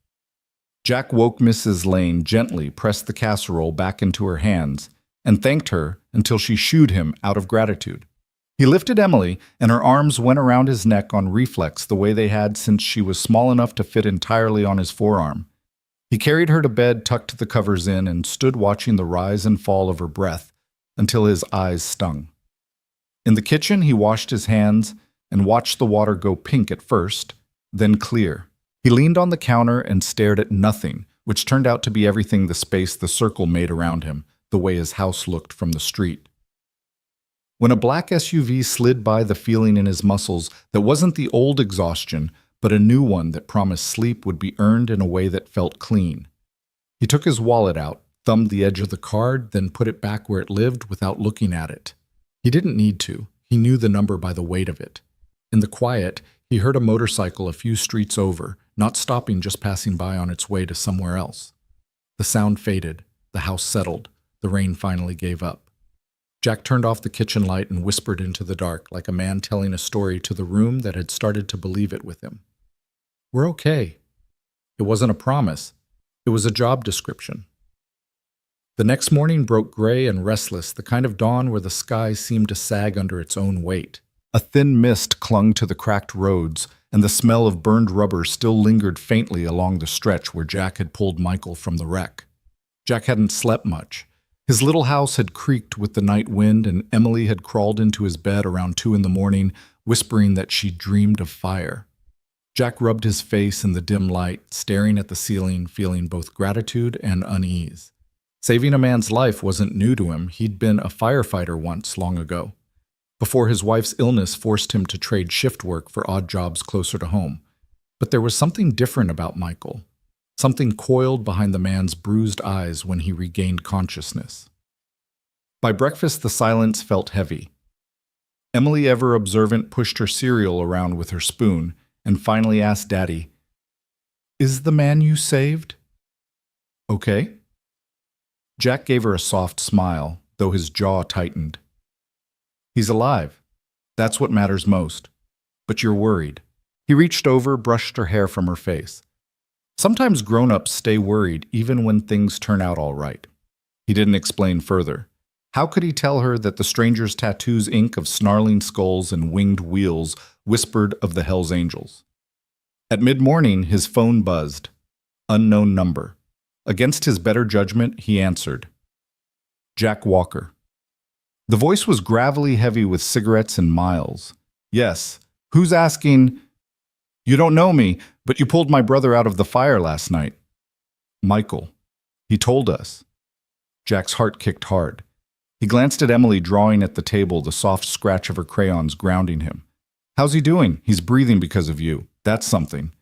Jack woke Mrs. Lane gently, pressed the casserole back into her hands, and thanked her until she shooed him out of gratitude. He lifted Emily, and her arms went around his neck on reflex the way they had since she was small enough to fit entirely on his forearm. He carried her to bed, tucked the covers in, and stood watching the rise and fall of her breath until his eyes stung. In the kitchen, he washed his hands and watched the water go pink at first, then clear. He leaned on the counter and stared at nothing, which turned out to be everything the space the circle made around him, the way his house looked from the street. When a black SUV slid by, the feeling in his muscles that wasn't the old exhaustion, but a new one that promised sleep would be earned in a way that felt clean. He took his wallet out, thumbed the edge of the card, then put it back where it lived without looking at it. He didn't need to. He knew the number by the weight of it. In the quiet, he heard a motorcycle a few streets over, not stopping, just passing by on its way to somewhere else. The sound faded. The house settled. The rain finally gave up. Jack turned off the kitchen light and whispered into the dark, like a man telling a story to the room that had started to believe it with him. "We're okay." It wasn't a promise. It was a job description. The next morning broke gray and restless, the kind of dawn where the sky seemed to sag under its own weight. A thin mist clung to the cracked roads, and the smell of burned rubber still lingered faintly along the stretch where Jack had pulled Michael from the wreck. Jack hadn't slept much. His little house had creaked with the night wind, and Emily had crawled into his bed around 2 a.m, whispering that she dreamed of fire. Jack rubbed his face in the dim light, staring at the ceiling, feeling both gratitude and unease. Saving a man's life wasn't new to him. He'd been a firefighter once, long ago, before his wife's illness forced him to trade shift work for odd jobs closer to home. But there was something different about Michael. Something coiled behind the man's bruised eyes when he regained consciousness. By breakfast, the silence felt heavy. Emily, ever observant, pushed her cereal around with her spoon and finally asked Daddy, "Is the man you saved okay?" Jack gave her a soft smile, though his jaw tightened. "He's alive. That's what matters most. But you're worried." He reached over, brushed her hair from her face. Sometimes grown-ups stay worried even when things turn out all right. He didn't explain further. How could he tell her that the stranger's tattoos ink of snarling skulls and winged wheels whispered of the Hells Angels? At mid-morning, his phone buzzed. Unknown number. Against his better judgment, he answered. Jack Walker. The voice was gravelly heavy with cigarettes and miles. "Yes. Who's asking?" "You don't know me, but you pulled my brother out of the fire last night." "Michael. He told us." Jack's heart kicked hard. He glanced at Emily drawing at the table, the soft scratch of her crayons grounding him. "How's he doing? He's breathing because of you. That's something."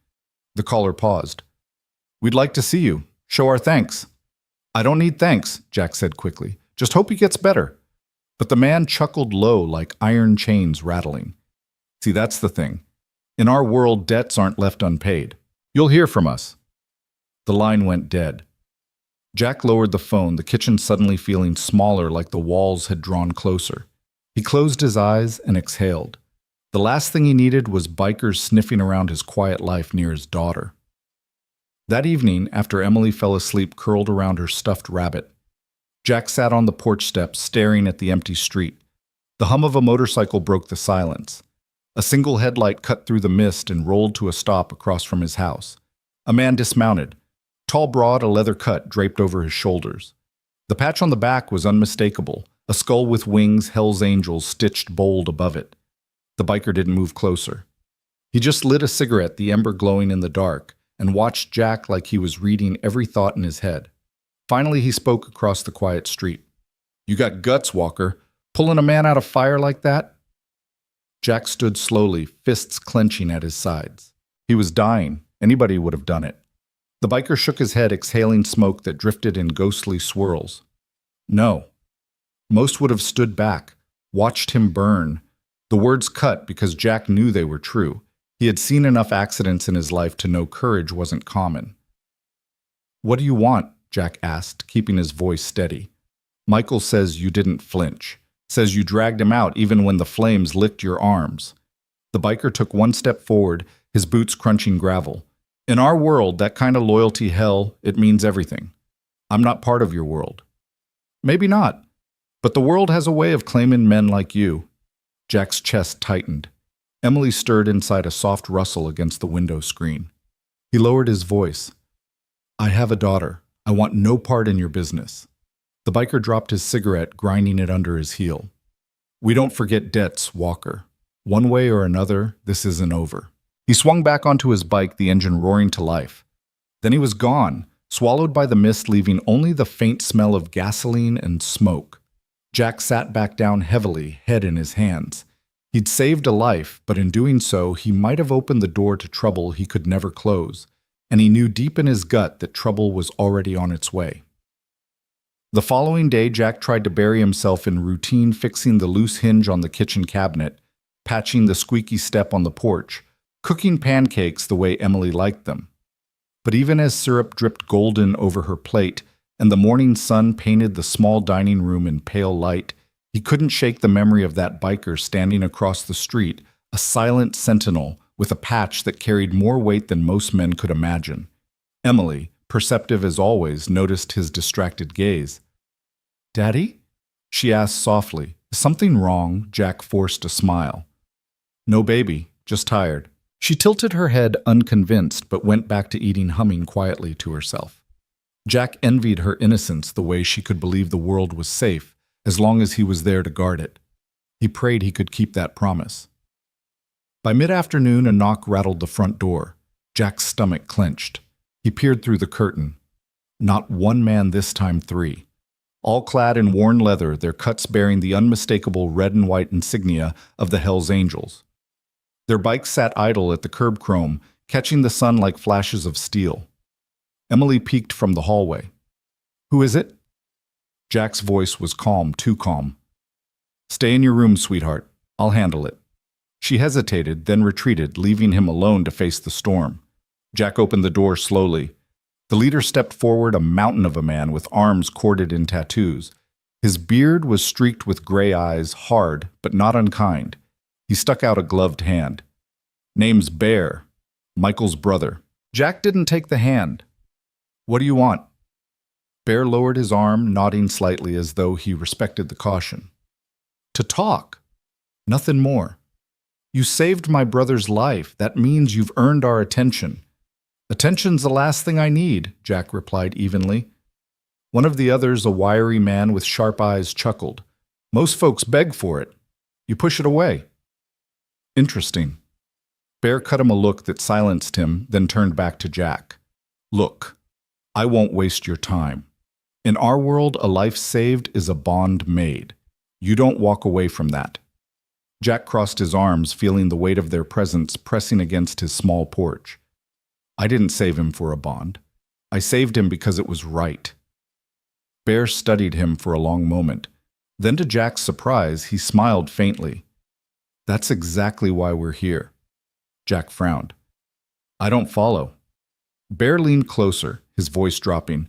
The caller paused. "We'd like to see you. Show our thanks." "I don't need thanks," Jack said quickly. "Just hope he gets better." But the man chuckled low, like iron chains rattling. "See, that's the thing. In our world, debts aren't left unpaid. You'll hear from us." The line went dead. Jack lowered the phone, the kitchen suddenly feeling smaller, like the walls had drawn closer. He closed his eyes and exhaled. The last thing he needed was bikers sniffing around his quiet life near his daughter. That evening, after Emily fell asleep curled around her stuffed rabbit, Jack sat on the porch steps staring at the empty street. The hum of a motorcycle broke the silence. A single headlight cut through the mist and rolled to a stop across from his house. A man dismounted. Tall, broad, a leather cut draped over his shoulders. The patch on the back was unmistakable, a skull with wings, Hell's Angels stitched bold above it. The biker didn't move closer. He just lit a cigarette, the ember glowing in the dark, and watched Jack like he was reading every thought in his head. Finally, he spoke across the quiet street. "You got guts, Walker. Pulling a man out of fire like that?" Jack stood slowly, fists clenching at his sides. He was dying. Anybody would have done it. The biker shook his head, exhaling smoke that drifted in ghostly swirls. "No." Most would have stood back, watched him burn, The words cut because Jack knew they were true. He had seen enough accidents in his life to know courage wasn't common. "What do you want?" Jack asked, keeping his voice steady. "Michael says you didn't flinch. Says you dragged him out even when the flames licked your arms." The biker took one step forward, his boots crunching gravel. "In our world, that kind of loyalty, hell, it means everything. I'm not part of your world." "Maybe not, but the world has a way of claiming men like you." Jack's chest tightened. Emily stirred inside a soft rustle against the window screen. He lowered his voice. "I have a daughter. I want no part in your business." The biker dropped his cigarette, grinding it under his heel. "We don't forget debts, Walker. One way or another, this isn't over." He swung back onto his bike, the engine roaring to life. Then he was gone, swallowed by the mist, leaving only the faint smell of gasoline and smoke. Jack sat back down heavily, head in his hands. He'd saved a life, but in doing so, he might have opened the door to trouble he could never close, and he knew deep in his gut that trouble was already on its way. The following day, Jack tried to bury himself in routine, fixing the loose hinge on the kitchen cabinet, patching the squeaky step on the porch, cooking pancakes the way Emily liked them. But even as syrup dripped golden over her plate and the morning sun painted the small dining room in pale light, he couldn't shake the memory of that biker standing across the street, a silent sentinel with a patch that carried more weight than most men could imagine. Emily, perceptive as always, noticed his distracted gaze. "Daddy?" she asked softly. "Is something wrong?" Jack forced a smile. "No, baby, just tired." She tilted her head unconvinced, but went back to eating, humming quietly to herself. Jack envied her innocence, the way she could believe the world was safe, as long as he was there to guard it. He prayed he could keep that promise. By mid-afternoon, a knock rattled the front door. Jack's stomach clenched. He peered through the curtain. Not one man this time, three. All clad in worn leather, their cuts bearing the unmistakable red and white insignia of the Hells Angels. Their bikes sat idle at the curb chrome, catching the sun like flashes of steel. Emily peeked from the hallway. "Who is it?" Jack's voice was calm, too calm. "Stay in your room, sweetheart. I'll handle it." She hesitated, then retreated, leaving him alone to face the storm. Jack opened the door slowly. The leader stepped forward, a mountain of a man with arms corded in tattoos. His beard was streaked with gray eyes, hard but not unkind. He stuck out a gloved hand. "Name's Bear, Michael's brother." Jack didn't take the hand. "What do you want?" Bear lowered his arm, nodding slightly as though he respected the caution. "To talk. Nothing more. You saved my brother's life. That means you've earned our attention." "Attention's the last thing I need," Jack replied evenly. One of the others, a wiry man with sharp eyes, chuckled. "Most folks beg for it. You push it away." "Interesting." Bear cut him a look that silenced him, then turned back to Jack. "Look, I won't waste your time. In our world, a life saved is a bond made. You don't walk away from that." Jack crossed his arms, feeling the weight of their presence pressing against his small porch. "I didn't save him for a bond. I saved him because it was right." Bear studied him for a long moment. Then, to Jack's surprise, he smiled faintly. "That's exactly why we're here." Jack frowned. "I don't follow." Bear leaned closer, his voice dropping.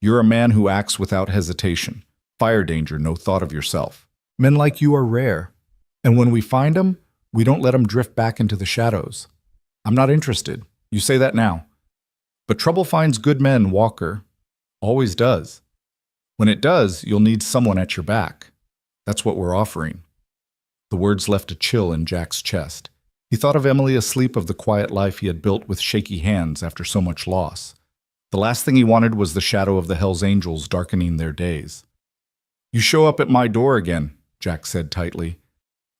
"You're a man who acts without hesitation. Fire danger, no thought of yourself. Men like you are rare. And when we find them, we don't let them drift back into the shadows. I'm not interested. You say that now. But trouble finds good men, Walker. Always does. When it does, you'll need someone at your back. That's what we're offering." The words left a chill in Jack's chest. He thought of Emily asleep, of the quiet life he had built with shaky hands after so much loss. The last thing he wanted was the shadow of the Hells Angels darkening their days. "You show up at my door again," Jack said tightly.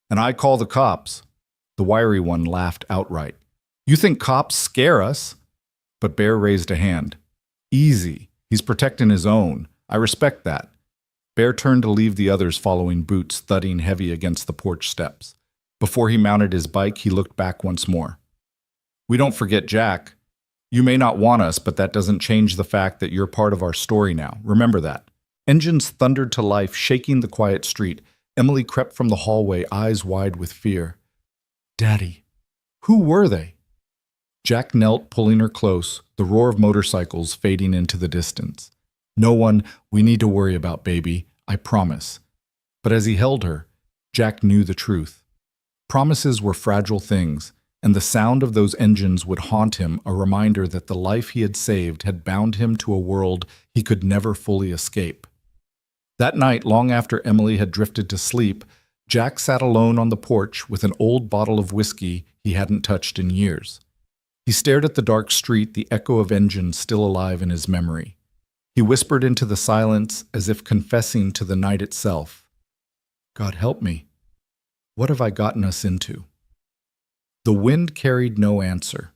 "And I call the cops." The wiry one laughed outright. "You think cops scare us?" But Bear raised a hand. "Easy. He's protecting his own. I respect that." Bear turned to leave the others following, boots thudding heavy against the porch steps. Before he mounted his bike, he looked back once more. "We don't forget Jack. You may not want us, but that doesn't change the fact that you're part of our story now. Remember that." Engines thundered to life, shaking the quiet street. Emily crept from the hallway, eyes wide with fear. Daddy, who were they? Jack knelt, pulling her close, the roar of motorcycles fading into the distance. No one we need to worry about, baby, I promise. But as he held her, Jack knew the truth. Promises were fragile things, and the sound of those engines would haunt him, a reminder that the life he had saved had bound him to a world he could never fully escape. That night, long after Emily had drifted to sleep, Jack sat alone on the porch with an old bottle of whiskey he hadn't touched in years. He stared at the dark street, the echo of engines still alive in his memory. He whispered into the silence as if confessing to the night itself. God help me. What have I gotten us into? The wind carried no answer,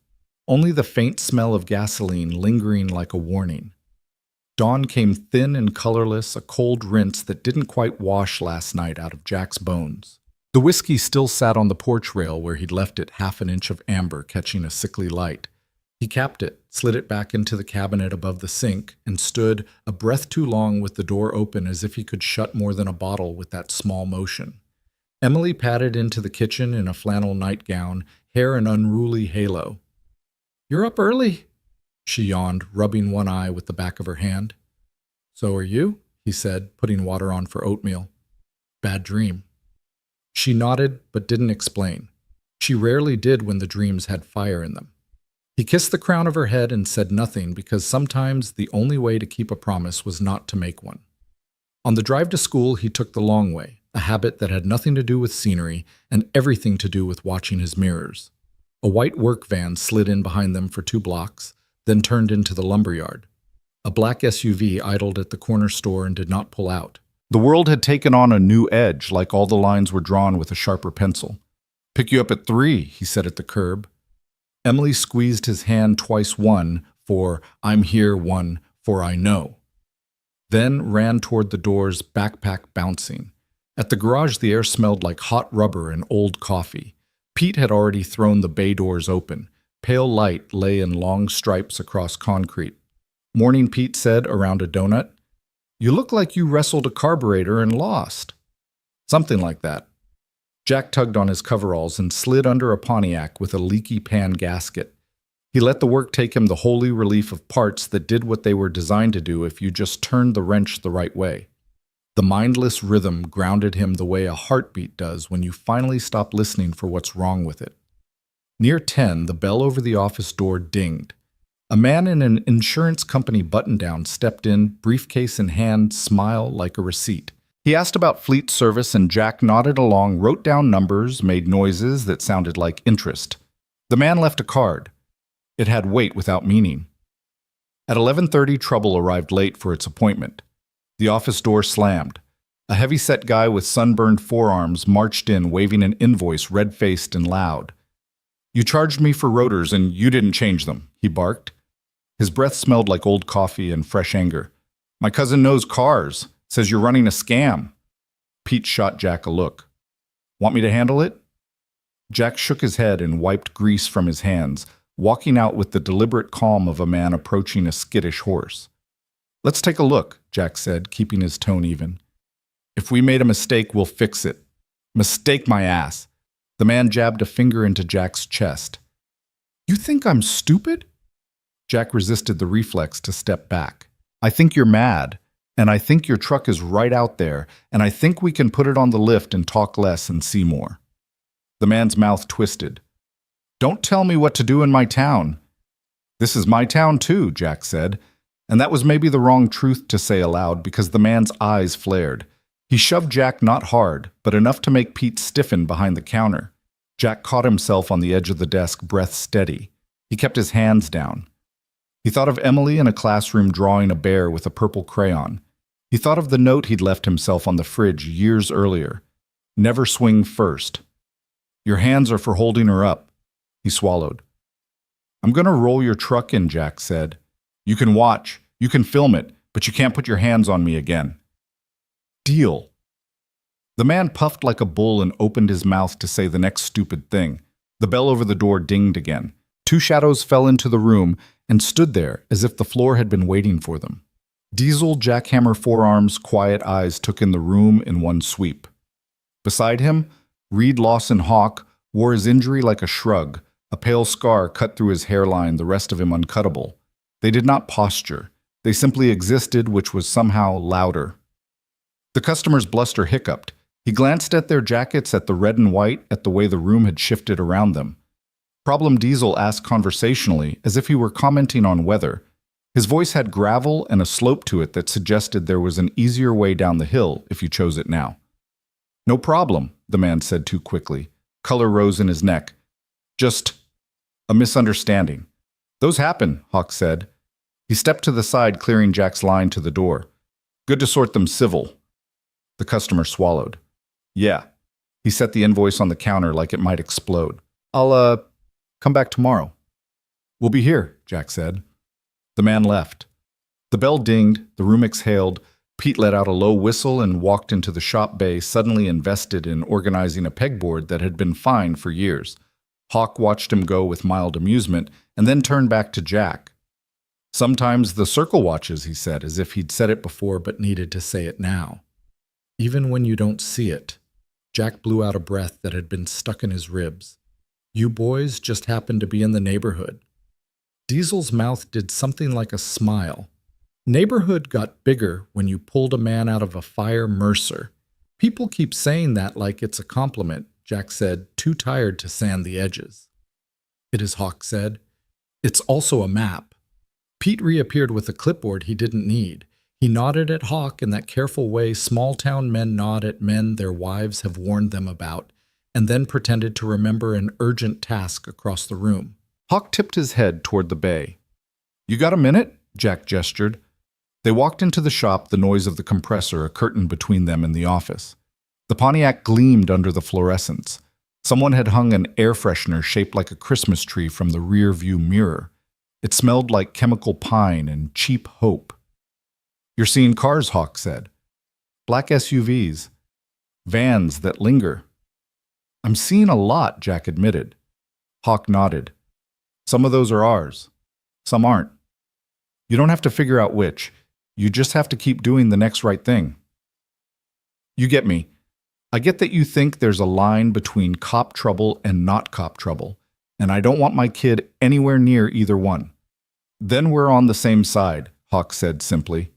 only the faint smell of gasoline lingering like a warning. Dawn came thin and colorless, a cold rinse that didn't quite wash last night out of Jack's bones. The whiskey still sat on the porch rail where he'd left it, half an inch of amber catching a sickly light. He capped it, slid it back into the cabinet above the sink, and stood, a breath too long with the door open as if he could shut more than a bottle with that small motion. Emily padded into the kitchen in a flannel nightgown, hair an unruly halo. You're up early, she yawned, rubbing one eye with the back of her hand. So are you, he said, putting water on for oatmeal. Bad dream. She nodded, but didn't explain. She rarely did when the dreams had fire in them. He kissed the crown of her head and said nothing because sometimes the only way to keep a promise was not to make one. On the drive to school, he took the long way, a habit that had nothing to do with scenery and everything to do with watching his mirrors. A white work van slid in behind them for 2 blocks, then turned into the lumberyard. A black SUV idled at the corner store and did not pull out. The world had taken on a new edge, like all the lines were drawn with a sharper pencil. Pick you up at 3, he said at the curb. Emily squeezed his hand twice, one for I'm here, one for I know. Then ran toward the doors, backpack bouncing. At the garage, the air smelled like hot rubber and old coffee. Pete had already thrown the bay doors open. Pale light lay in long stripes across concrete. Morning, Pete said around a donut. You look like you wrestled a carburetor and lost. Something like that. Jack tugged on his coveralls and slid under a Pontiac with a leaky pan gasket. He let the work take him the holy relief of parts that did what they were designed to do if you just turned the wrench the right way. The mindless rhythm grounded him the way a heartbeat does when you finally stop listening for what's wrong with it. Near 10, the bell over the office door dinged. A man in an insurance company button-down stepped in, briefcase in hand, smile like a receipt. He asked about fleet service and Jack nodded along, wrote down numbers, made noises that sounded like interest. The man left a card. It had weight without meaning. At 11:30, trouble arrived late for its appointment. The office door slammed. A heavy-set guy with sunburned forearms marched in, waving an invoice, red-faced and loud. You charged me for rotors and you didn't change them, he barked. His breath smelled like old coffee and fresh anger. My cousin knows cars. Says you're running a scam. Pete shot Jack a look. Want me to handle it? Jack shook his head and wiped grease from his hands, walking out with the deliberate calm of a man approaching a skittish horse. Let's take a look, Jack said, keeping his tone even. If we made a mistake, we'll fix it. Mistake my ass. The man jabbed a finger into Jack's chest. You think I'm stupid? Jack resisted the reflex to step back. I think you're mad. And I think your truck is right out there, and I think we can put it on the lift and talk less and see more. The man's mouth twisted. Don't tell me what to do in my town. This is my town too, Jack said, and that was maybe the wrong truth to say aloud because the man's eyes flared. He shoved Jack not hard, but enough to make Pete stiffen behind the counter. Jack caught himself on the edge of the desk, breath steady. He kept his hands down. He thought of Emily in a classroom drawing a bear with a purple crayon. He thought of the note he'd left himself on the fridge years earlier. Never swing first. Your hands are for holding her up. He swallowed. I'm going to roll your truck in, Jack said. You can watch, you can film it, but you can't put your hands on me again. Deal. The man puffed like a bull and opened his mouth to say the next stupid thing. The bell over the door dinged again. 2 shadows fell into the room and stood there as if the floor had been waiting for them. Diesel, jackhammer forearms, quiet eyes took in the room in one sweep. Beside him, Reed Lawson Hawk wore his injury like a shrug, a pale scar cut through his hairline, the rest of him uncuttable. They did not posture. They simply existed, which was somehow louder. The customer's bluster hiccuped. He glanced at their jackets, at the red and white, at the way the room had shifted around them. Problem Diesel asked conversationally, as if he were commenting on weather. His voice had gravel and a slope to it that suggested there was an easier way down the hill if you chose it now. No problem, the man said too quickly. Color rose in his neck. Just a misunderstanding. Those happen, Hawk said. He stepped to the side, clearing Jack's line to the door. Good to sort them civil. The customer swallowed. Yeah. He set the invoice on the counter like it might explode. I'll, come back tomorrow. We'll be here, Jack said. The man left. The bell dinged, the room exhaled. Pete let out a low whistle and walked into the shop bay, suddenly invested in organizing a pegboard that had been fine for years. Hawk watched him go with mild amusement and then turned back to Jack. Sometimes the circle watches, he said, as if he'd said it before but needed to say it now. Even when you don't see it. Jack blew out a breath that had been stuck in his ribs. You boys just happened to be in the neighborhood. Diesel's mouth did something like a smile. Neighborhood got bigger when you pulled a man out of a fire Mercer. People keep saying that like it's a compliment, Jack said, too tired to sand the edges. It is, Hawk said. It's also a map. Pete reappeared with a clipboard he didn't need. He nodded at Hawk in that careful way small-town men nod at men their wives have warned them about, and then pretended to remember an urgent task across the room. Hawk tipped his head toward the bay. You got a minute? Jack gestured. They walked into the shop, the noise of the compressor a curtain between them and the office. The Pontiac gleamed under the fluorescence. Someone had hung an air freshener shaped like a Christmas tree from the rear view mirror. It smelled like chemical pine and cheap hope. You're seeing cars, Hawk said. Black SUVs. Vans that linger. I'm seeing a lot, Jack admitted. Hawk nodded. Some of those are ours. Some aren't. You don't have to figure out which. You just have to keep doing the next right thing. You get me. I get that you think there's a line between cop trouble and not cop trouble, and I don't want my kid anywhere near either one. Then we're on the same side, Hawk said simply.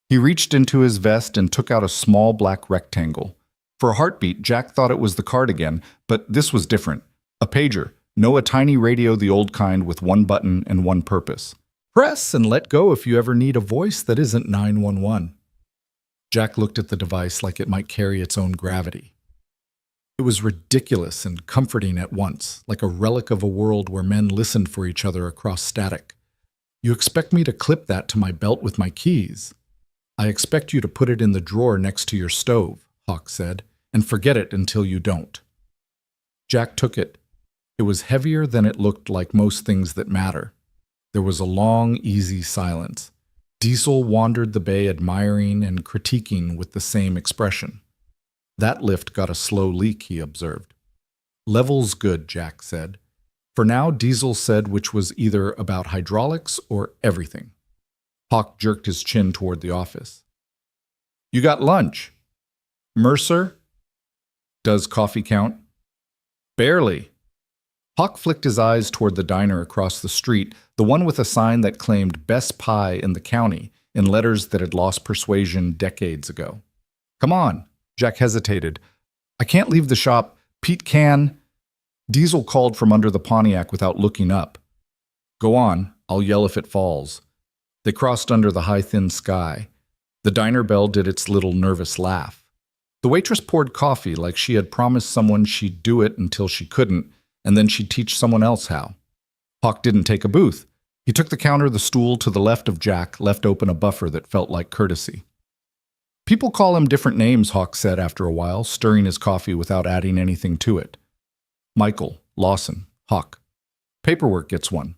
He reached into his vest and took out a small black rectangle. For a heartbeat, Jack thought it was the card again, but this was different. A pager. No, a tiny radio, the old kind, with one button and one purpose. Press and let go if you ever need a voice that isn't 911. Jack looked at the device like it might carry its own gravity. It was ridiculous and comforting at once, like a relic of a world where men listened for each other across static. You expect me to clip that to my belt with my keys? I expect you to put it in the drawer next to your stove, Hawk said, and forget it until you don't. Jack took it. It was heavier than it looked, like most things that matter. There was a long, easy silence. Diesel wandered the bay admiring and critiquing with the same expression. That lift got a slow leak, he observed. Level's good, Jack said. For now, Diesel said, which was either about hydraulics or everything. Hawk jerked his chin toward the office. You got lunch. Mercer? Does coffee count? Barely. Hawk flicked his eyes toward the diner across the street, the one with a sign that claimed best pie in the county, in letters that had lost persuasion decades ago. Come on, Jack hesitated. I can't leave the shop. Pete can. Diesel called from under the Pontiac without looking up. Go on, I'll yell if it falls. They crossed under the high, thin sky. The diner bell did its little nervous laugh. The waitress poured coffee like she had promised someone she'd do it until she couldn't, and then she'd teach someone else how. Hawk didn't take a booth. He took the counter, the stool to the left of Jack, left open a buffer that felt like courtesy. People call him different names, Hawk said after a while, stirring his coffee without adding anything to it. Michael, Lawson, Hawk. Paperwork gets one.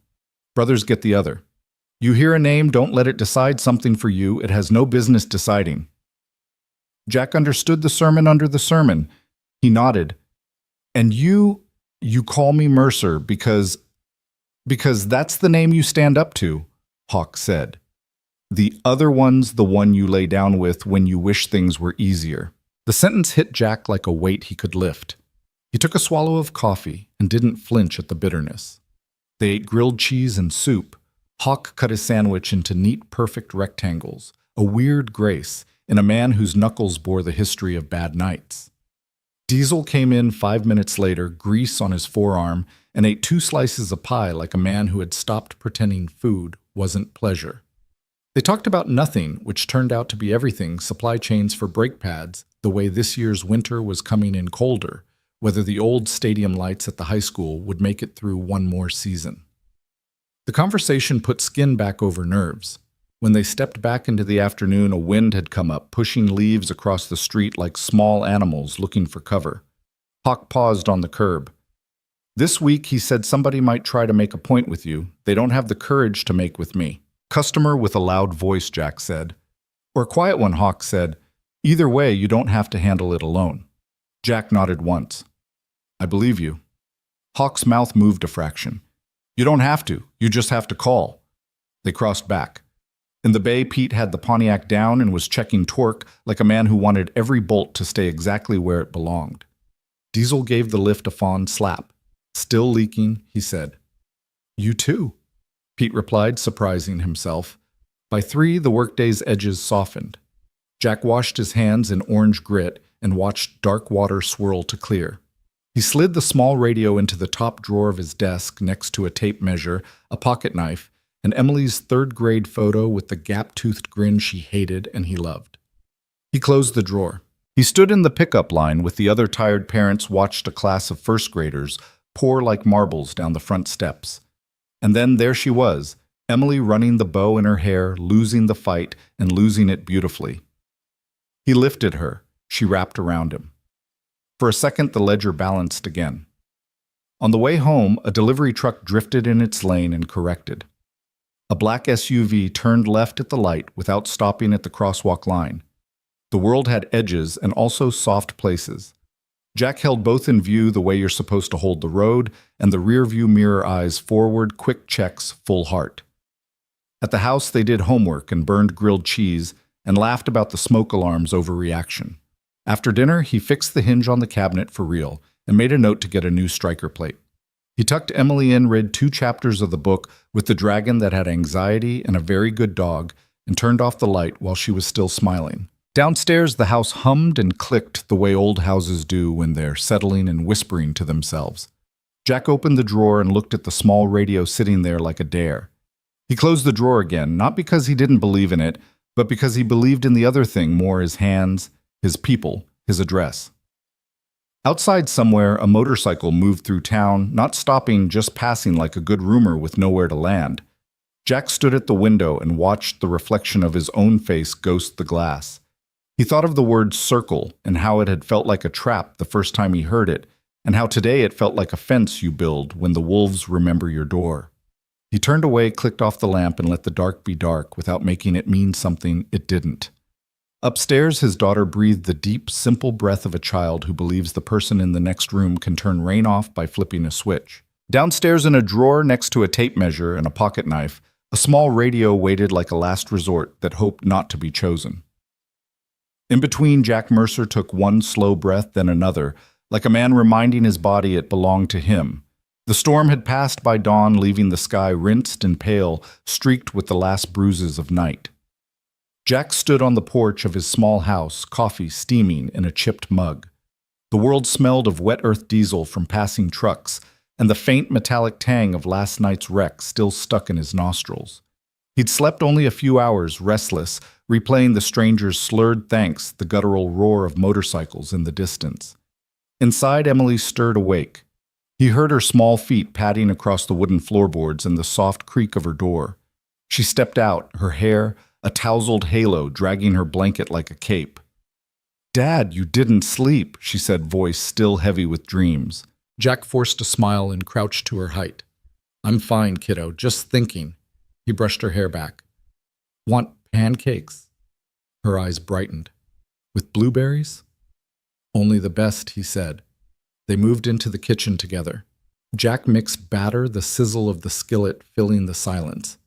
Brothers get the other. You hear a name, don't let it decide something for you. It has no business deciding. Jack understood the sermon under the sermon. He nodded. And you call me Mercer because that's the name you stand up to, Hawk said. The other one's the one you lay down with when you wish things were easier. The sentence hit Jack like a weight he could lift. He took a swallow of coffee and didn't flinch at the bitterness. They ate grilled cheese and soup. Hawk cut his sandwich into neat, perfect rectangles, a weird grace in a man whose knuckles bore the history of bad nights. Diesel came in 5 minutes later, grease on his forearm, and ate 2 slices of pie like a man who had stopped pretending food wasn't pleasure. They talked about nothing, which turned out to be everything: supply chains for brake pads, the way this year's winter was coming in colder, whether the old stadium lights at the high school would make it through one more season. The conversation put skin back over nerves. When they stepped back into the afternoon, a wind had come up, pushing leaves across the street like small animals looking for cover. Hawk paused on the curb. "This week," he said, "somebody might try to make a point with you. They don't have the courage to make with me." "Customer with a loud voice," Jack said. "Or a quiet one," Hawk said. "Either way, you don't have to handle it alone." Jack nodded once. "I believe you." Hawk's mouth moved a fraction. "You don't have to. You just have to call." They crossed back. In the bay, Pete had the Pontiac down and was checking torque like a man who wanted every bolt to stay exactly where it belonged. Diesel gave the lift a fond slap. "Still leaking," he said. "You too," Pete replied, surprising himself. By 3, the workday's edges softened. Jack washed his hands in orange grit and watched dark water swirl to clear. He slid the small radio into the top drawer of his desk next to a tape measure, a pocket knife, and Emily's 3rd-grade photo with the gap-toothed grin she hated and he loved. He closed the drawer. He stood in the pickup line with the other tired parents, watched a class of 1st-graders pour like marbles down the front steps. And then there she was, Emily running the bow in her hair, losing the fight, and losing it beautifully. He lifted her. She wrapped around him. For a second, the ledger balanced again. On the way home, a delivery truck drifted in its lane and corrected. A black SUV turned left at the light without stopping at the crosswalk line. The world had edges and also soft places. Jack held both in view the way you're supposed to hold the road, and the rear-view mirror eyes forward, quick checks, full heart. At the house, they did homework and burned grilled cheese and laughed about the smoke alarm's overreaction. After dinner, he fixed the hinge on the cabinet for real and made a note to get a new striker plate. He tucked Emily in, read 2 chapters of the book with the dragon that had anxiety and a very good dog, and turned off the light while she was still smiling. Downstairs, the house hummed and clicked the way old houses do when they're settling and whispering to themselves. Jack opened the drawer and looked at the small radio sitting there like a dare. He closed the drawer again, not because he didn't believe in it, but because he believed in the other thing more: his hands, his people, his address. Outside somewhere, a motorcycle moved through town, not stopping, just passing like a good roomer with nowhere to land. Jack stood at the window and watched the reflection of his own face ghost the glass. He thought of the word circle and how it had felt like a trap the first time he heard it, and how today it felt like a fence you build when the wolves remember your door. He turned away, clicked off the lamp, and let the dark be dark without making it mean something it didn't. Upstairs, his daughter breathed the deep, simple breath of a child who believes the person in the next room can turn rain off by flipping a switch. Downstairs, in a drawer next to a tape measure and a pocket knife, a small radio waited like a last resort that hoped not to be chosen. In between, Jack Mercer took one slow breath, then another, like a man reminding his body it belonged to him. The storm had passed by dawn, leaving the sky rinsed and pale, streaked with the last bruises of night. Jack stood on the porch of his small house, coffee steaming in a chipped mug. The world smelled of wet earth diesel from passing trucks, and the faint metallic tang of last night's wreck still stuck in his nostrils. He'd slept only a few hours, restless, replaying the stranger's slurred thanks, the guttural roar of motorcycles in the distance. Inside, Emily stirred awake. He heard her small feet padding across the wooden floorboards and the soft creak of her door. She stepped out, her hair a tousled halo dragging her blanket like a cape. "Dad, you didn't sleep," she said, voice still heavy with dreams. Jack forced a smile and crouched to her height. "I'm fine, kiddo, just thinking." He brushed her hair back. "Want pancakes?" Her eyes brightened. "With blueberries?" "Only the best," he said. They moved into the kitchen together. Jack mixed batter, the sizzle of the skillet filling the silence.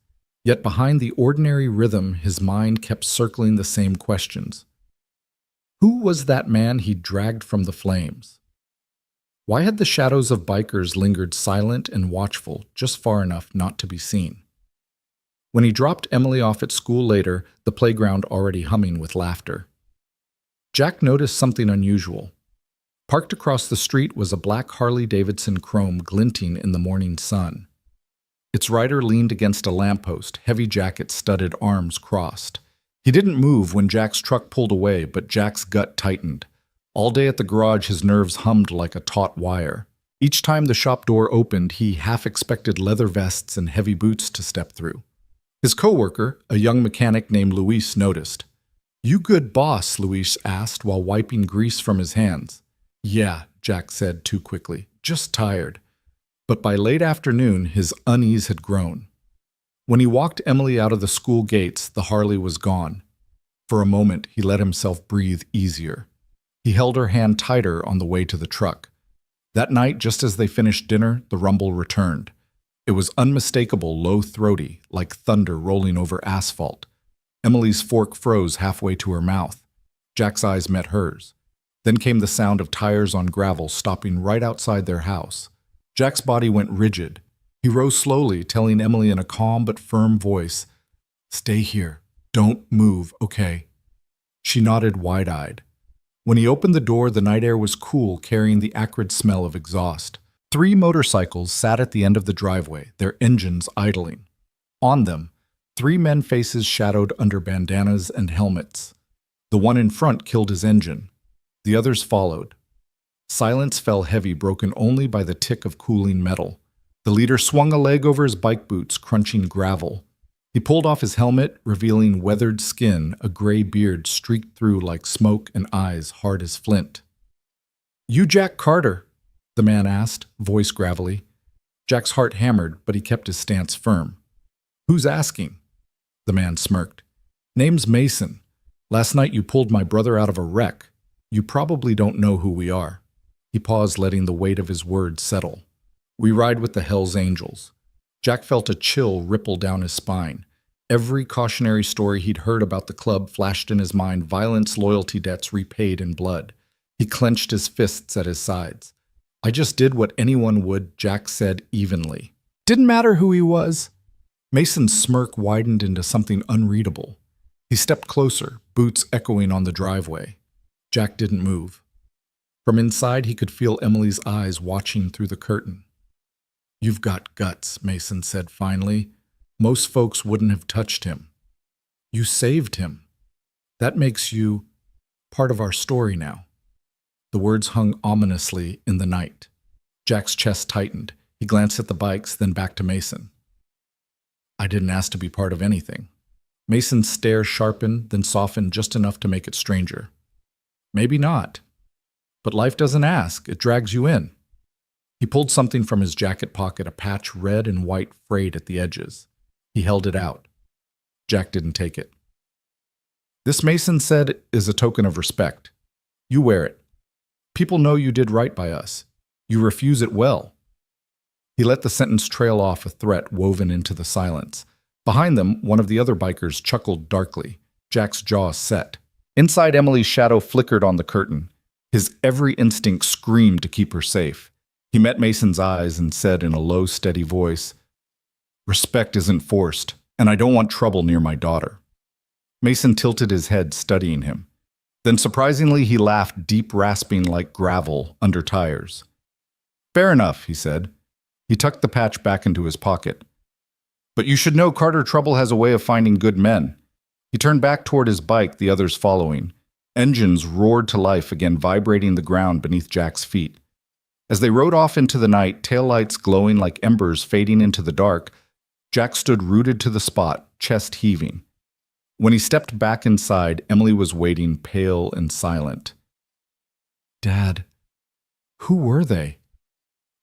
Yet behind the ordinary rhythm, his mind kept circling the same questions. Who was that man he'd dragged from the flames? Why had the shadows of bikers lingered silent and watchful just far enough not to be seen? When he dropped Emily off at school later, the playground already humming with laughter. Jack noticed something unusual. Parked across the street was a black Harley-Davidson Chrome glinting in the morning sun. Its rider leaned against a lamppost, heavy jacket studded, arms crossed. He didn't move when Jack's truck pulled away, but Jack's gut tightened. All day at the garage, his nerves hummed like a taut wire. Each time the shop door opened, he half expected leather vests and heavy boots to step through. His coworker, a young mechanic named Luis, noticed. "You good boss?" Luis asked while wiping grease from his hands. "Yeah," Jack said too quickly. "Just tired." But by late afternoon, his unease had grown. When he walked Emily out of the school gates, the Harley was gone. For a moment, he let himself breathe easier. He held her hand tighter on the way to the truck. That night, just as they finished dinner, the rumble returned. It was unmistakable, low-throaty, like thunder rolling over asphalt. Emily's fork froze halfway to her mouth. Jack's eyes met hers. Then came the sound of tires on gravel stopping right outside their house. Jack's body went rigid. He rose slowly, telling Emily in a calm but firm voice, "Stay here. Don't move, okay?" She nodded wide-eyed. When he opened the door, the night air was cool, carrying the acrid smell of exhaust. 3 motorcycles sat at the end of the driveway, their engines idling. On them, 3 men faces shadowed under bandanas and helmets. The one in front killed his engine. The others followed. Silence fell heavy, broken only by the tick of cooling metal. The leader swung a leg over his bike boots, crunching gravel. He pulled off his helmet, revealing weathered skin, a gray beard streaked through like smoke, and eyes hard as flint. "You Jack Carter?" the man asked, voice gravelly. Jack's heart hammered, but he kept his stance firm. "Who's asking?" The man smirked. "Name's Mason. Last night you pulled my brother out of a wreck. You probably don't know who we are." He paused, letting the weight of his words settle. "We ride with the Hells Angels." Jack felt a chill ripple down his spine. Every cautionary story he'd heard about the club flashed in his mind, violence, loyalty debts repaid in blood. He clenched his fists at his sides. "I just did what anyone would," Jack said evenly. "Didn't matter who he was." Mason's smirk widened into something unreadable. He stepped closer, boots echoing on the driveway. Jack didn't move. From inside, he could feel Emily's eyes watching through the curtain. "You've got guts," Mason said finally. "Most folks wouldn't have touched him. You saved him. That makes you part of our story now." The words hung ominously in the night. Jack's chest tightened. He glanced at the bikes, then back to Mason. "I didn't ask to be part of anything." Mason's stare sharpened, then softened just enough to make it stranger. "Maybe not. But life doesn't ask. It drags you in." He pulled something from his jacket pocket, a patch red and white frayed at the edges. He held it out. Jack didn't take it. "This," Mason said, "is a token of respect. You wear it. People know you did right by us. You refuse it well." He let the sentence trail off, a threat woven into the silence. Behind them, one of the other bikers chuckled darkly. Jack's jaw set. Inside, Emily's shadow flickered on the curtain. His every instinct screamed to keep her safe. He met Mason's eyes and said in a low, steady voice, "Respect isn't forced, and I don't want trouble near my daughter." Mason tilted his head, studying him. Then surprisingly, he laughed, deep rasping like gravel under tires. "Fair enough," he said. He tucked the patch back into his pocket. "But you should know Carter Trouble has a way of finding good men." He turned back toward his bike, the others following. Engines roared to life again, vibrating the ground beneath Jack's feet. As they rode off into the night, taillights glowing like embers fading into the dark, Jack stood rooted to the spot, chest heaving. When he stepped back inside, Emily was waiting, pale and silent. "Dad, who were they?"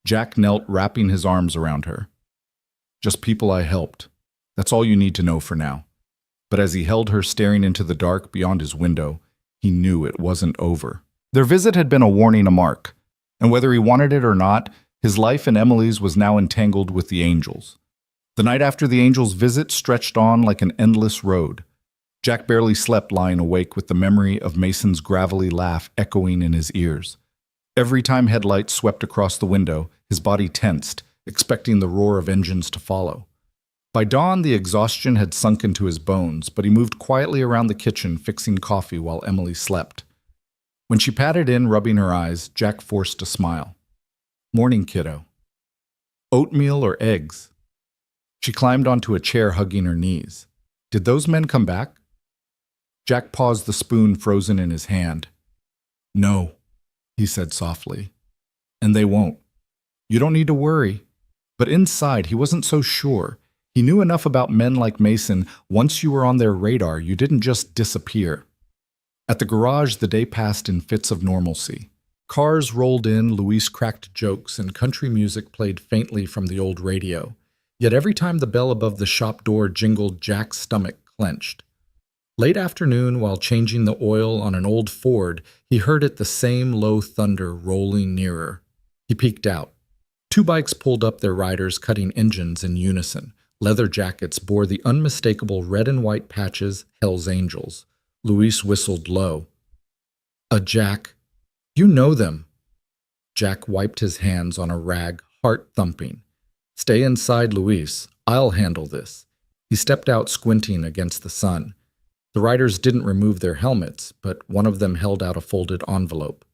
Jack knelt, wrapping his arms around her. "Just people I helped. That's all you need to know for now." But as he held her staring into the dark beyond his window, he knew it wasn't over. Their visit had been a warning, a mark. And whether he wanted it or not, his life and Emily's was now entangled with the angels. The night after the angels' visit stretched on like an endless road. Jack barely slept lying awake with the memory of Mason's gravelly laugh echoing in his ears. Every time headlights swept across the window, his body tensed, expecting the roar of engines to follow. By dawn, the exhaustion had sunk into his bones, but he moved quietly around the kitchen fixing coffee while Emily slept. When she patted in, rubbing her eyes, Jack forced a smile. "Morning, kiddo." "Oatmeal or eggs?" She climbed onto a chair, hugging her knees. "Did those men come back?" Jack paused, the spoon frozen in his hand. "No," he said softly. "And they won't. You don't need to worry." But inside, he wasn't so sure. He knew enough about men like Mason. Once you were on their radar, you didn't just disappear. At the garage, the day passed in fits of normalcy. Cars rolled in, Luis cracked jokes, and country music played faintly from the old radio. Yet every time the bell above the shop door jingled, Jack's stomach clenched. Late afternoon, while changing the oil on an old Ford, he heard it, the same low thunder rolling nearer. He peeked out. Two bikes pulled up, their riders cutting engines in unison. Leather jackets bore the unmistakable red and white patches, Hell's Angels. Luis whistled low. Jack, you know them." Jack wiped his hands on a rag, heart thumping. "Stay inside, Luis. I'll handle this." He stepped out, squinting against the sun. The riders didn't remove their helmets, but one of them held out a folded envelope.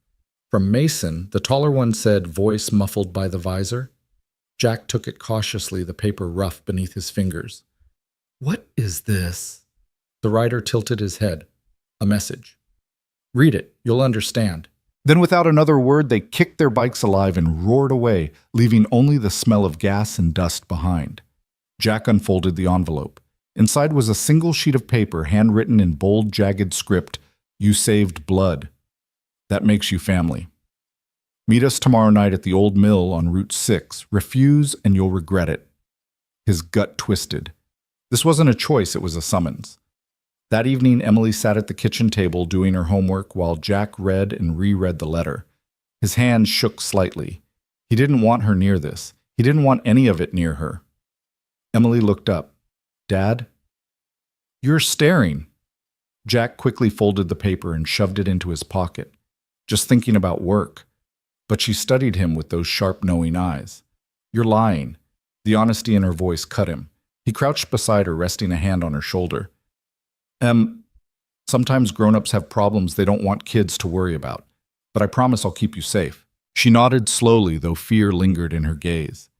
From Mason, the taller one said, voice muffled by the visor. Jack took it cautiously, the paper rough beneath his fingers. "What is this?" The rider tilted his head. "A message." "Read it. You'll understand." Then without another word, they kicked their bikes alive and roared away, leaving only the smell of gas and dust behind. Jack unfolded the envelope. Inside was a single sheet of paper, handwritten in bold, jagged script. "You saved blood. That makes you family. Meet us tomorrow night at the old mill on Route 6. Refuse and you'll regret it." His gut twisted. This wasn't a choice, it was a summons. That evening, Emily sat at the kitchen table doing her homework while Jack read and reread the letter. His hand shook slightly. He didn't want her near this. He didn't want any of it near her. Emily looked up. "Dad?" "You're staring." Jack quickly folded the paper and shoved it into his pocket. "Just thinking about work." But she studied him with those sharp, knowing eyes. "You're lying." The honesty in her voice cut him. He crouched beside her, resting a hand on her shoulder. Sometimes grown-ups have problems they don't want kids to worry about. But I promise I'll keep you safe." She nodded slowly, though fear lingered in her gaze.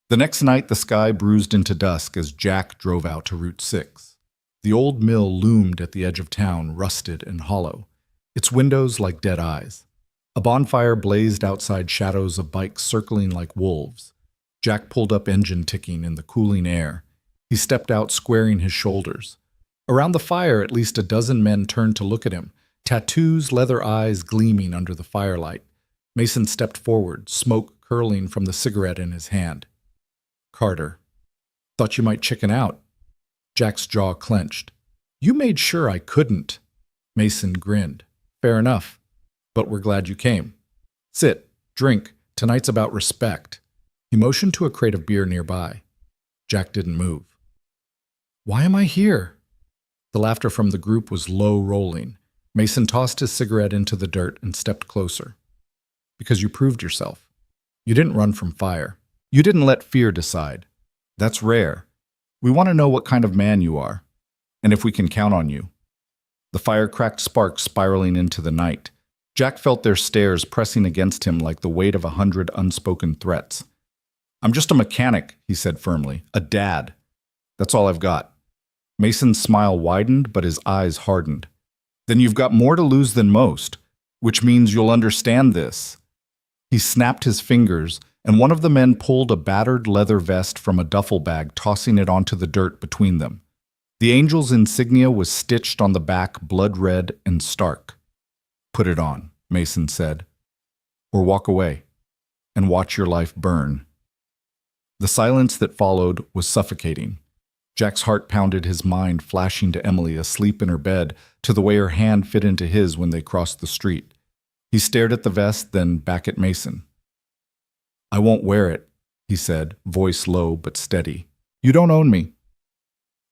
The next night, the sky bruised into dusk as Jack drove out to Route 6. The old mill loomed at the edge of town, rusted and hollow, its windows like dead eyes. A bonfire blazed outside, shadows of bikes circling like wolves. Jack pulled up, engine ticking in the cooling air. He stepped out, squaring his shoulders. Around the fire, at least a dozen men turned to look at him, tattoos, leather eyes gleaming under the firelight. Mason stepped forward, smoke curling from the cigarette in his hand. "Carter, thought you might chicken out." Jack's jaw clenched. "You made sure I couldn't." Mason grinned. "Fair enough, but we're glad you came. Sit, drink. Tonight's about respect." He motioned to a crate of beer nearby. Jack didn't move. "Why am I here?" The laughter from the group was low rolling. Mason tossed his cigarette into the dirt and stepped closer. "Because you proved yourself. You didn't run from fire. You didn't let fear decide. That's rare. We want to know what kind of man you are, and if we can count on you." The fire cracked sparks spiraling into the night. Jack felt their stares pressing against him like the weight of 100 unspoken threats. "I'm just a mechanic," he said firmly. "A dad. That's all I've got." Mason's smile widened, but his eyes hardened. "Then you've got more to lose than most, which means you'll understand this." He snapped his fingers, and one of the men pulled a battered leather vest from a duffel bag, tossing it onto the dirt between them. The Angel's insignia was stitched on the back, blood red and stark. "Put it on," Mason said, "or walk away and watch your life burn." The silence that followed was suffocating. Jack's heart pounded, his mind flashing to Emily asleep in her bed, to the way her hand fit into his when they crossed the street. He stared at the vest, then back at Mason. "I won't wear it," he said, voice low but steady. "You don't own me."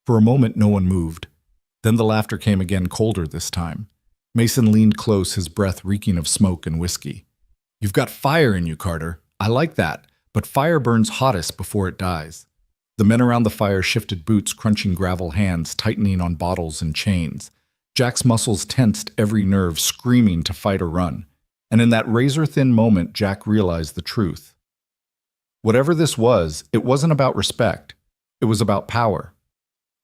For a moment no one moved. Then the laughter came again, colder this time. Mason leaned close, his breath reeking of smoke and whiskey. "You've got fire in you, Carter. I like that, but fire burns hottest before it dies." The men around the fire shifted boots, crunching gravel, hands tightening on bottles and chains. Jack's muscles tensed, every nerve screaming to fight or run. And in that razor-thin moment, Jack realized the truth. Whatever this was, it wasn't about respect. It was about power.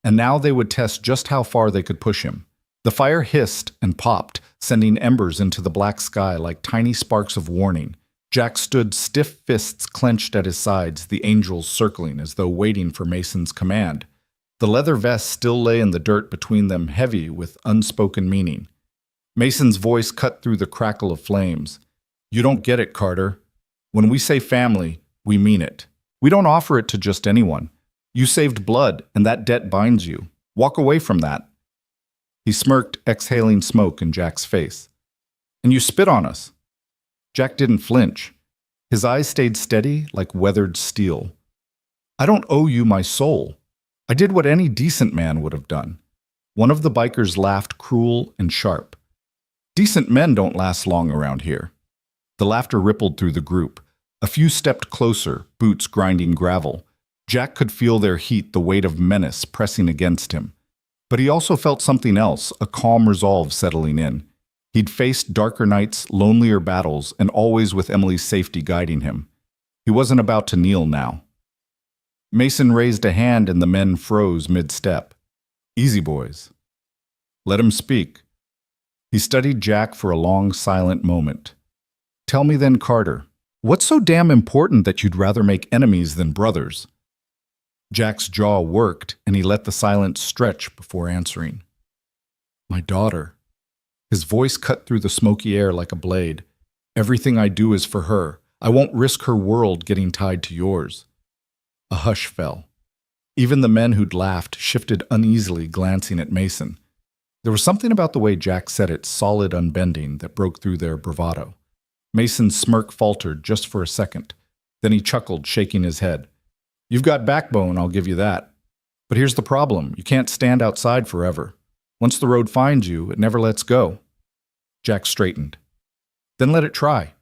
And now they would test just how far they could push him. The fire hissed and popped, sending embers into the black sky like tiny sparks of warning. Jack stood, stiff fists clenched at his sides, the angels circling as though waiting for Mason's command. The leather vest still lay in the dirt between them, heavy with unspoken meaning. Mason's voice cut through the crackle of flames. "You don't get it, Carter. When we say family, we mean it. We don't offer it to just anyone. You saved blood, and that debt binds you. Walk away from that." He smirked, exhaling smoke in Jack's face. "And you spit on us." Jack didn't flinch. His eyes stayed steady, like weathered steel. "I don't owe you my soul. I did what any decent man would have done." One of the bikers laughed, cruel and sharp. "Decent men don't last long around here." The laughter rippled through the group. A few stepped closer, boots grinding gravel. Jack could feel their heat, the weight of menace pressing against him. But he also felt something else, a calm resolve settling in. He'd faced darker nights, lonelier battles, and always with Emily's safety guiding him. He wasn't about to kneel now. Mason raised a hand and the men froze mid-step. "Easy, boys. Let him speak." He studied Jack for a long, silent moment. "Tell me then, Carter, what's so damn important that you'd rather make enemies than brothers?" Jack's jaw worked, and he let the silence stretch before answering. "My daughter." His voice cut through the smoky air like a blade. "Everything I do is for her. I won't risk her world getting tied to yours." A hush fell. Even the men who'd laughed shifted uneasily, glancing at Mason. There was something about the way Jack said it, solid, unbending, that broke through their bravado. Mason's smirk faltered just for a second. Then he chuckled, shaking his head. "You've got backbone, I'll give you that. But here's the problem. You can't stand outside forever. Once the road finds you, it never lets go." Jack straightened. "Then let it try."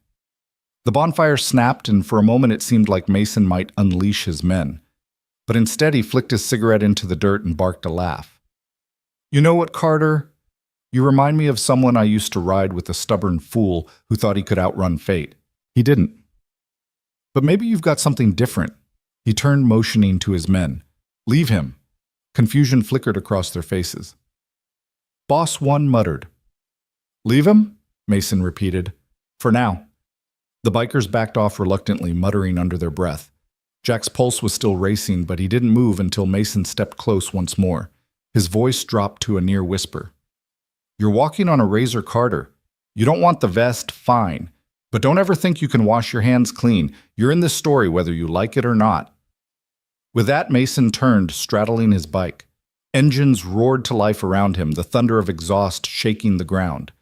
The bonfire snapped, and for a moment it seemed like Mason might unleash his men. But instead he flicked his cigarette into the dirt and barked a laugh. "You know what, Carter? You remind me of someone I used to ride with, a stubborn fool who thought he could outrun fate. He didn't. But maybe you've got something different." He turned, motioning to his men. "Leave him." Confusion flickered across their faces. Boss One muttered. "Leave him?" Mason repeated. "For now." The bikers backed off reluctantly, muttering under their breath. Jack's pulse was still racing, but he didn't move until Mason stepped close once more. His voice dropped to a near whisper. "You're walking on a razor, Carter. You don't want the vest, fine. But don't ever think you can wash your hands clean. You're in this story whether you like it or not." With that, Mason turned, straddling his bike. Engines roared to life around him, the thunder of exhaust shaking the ground.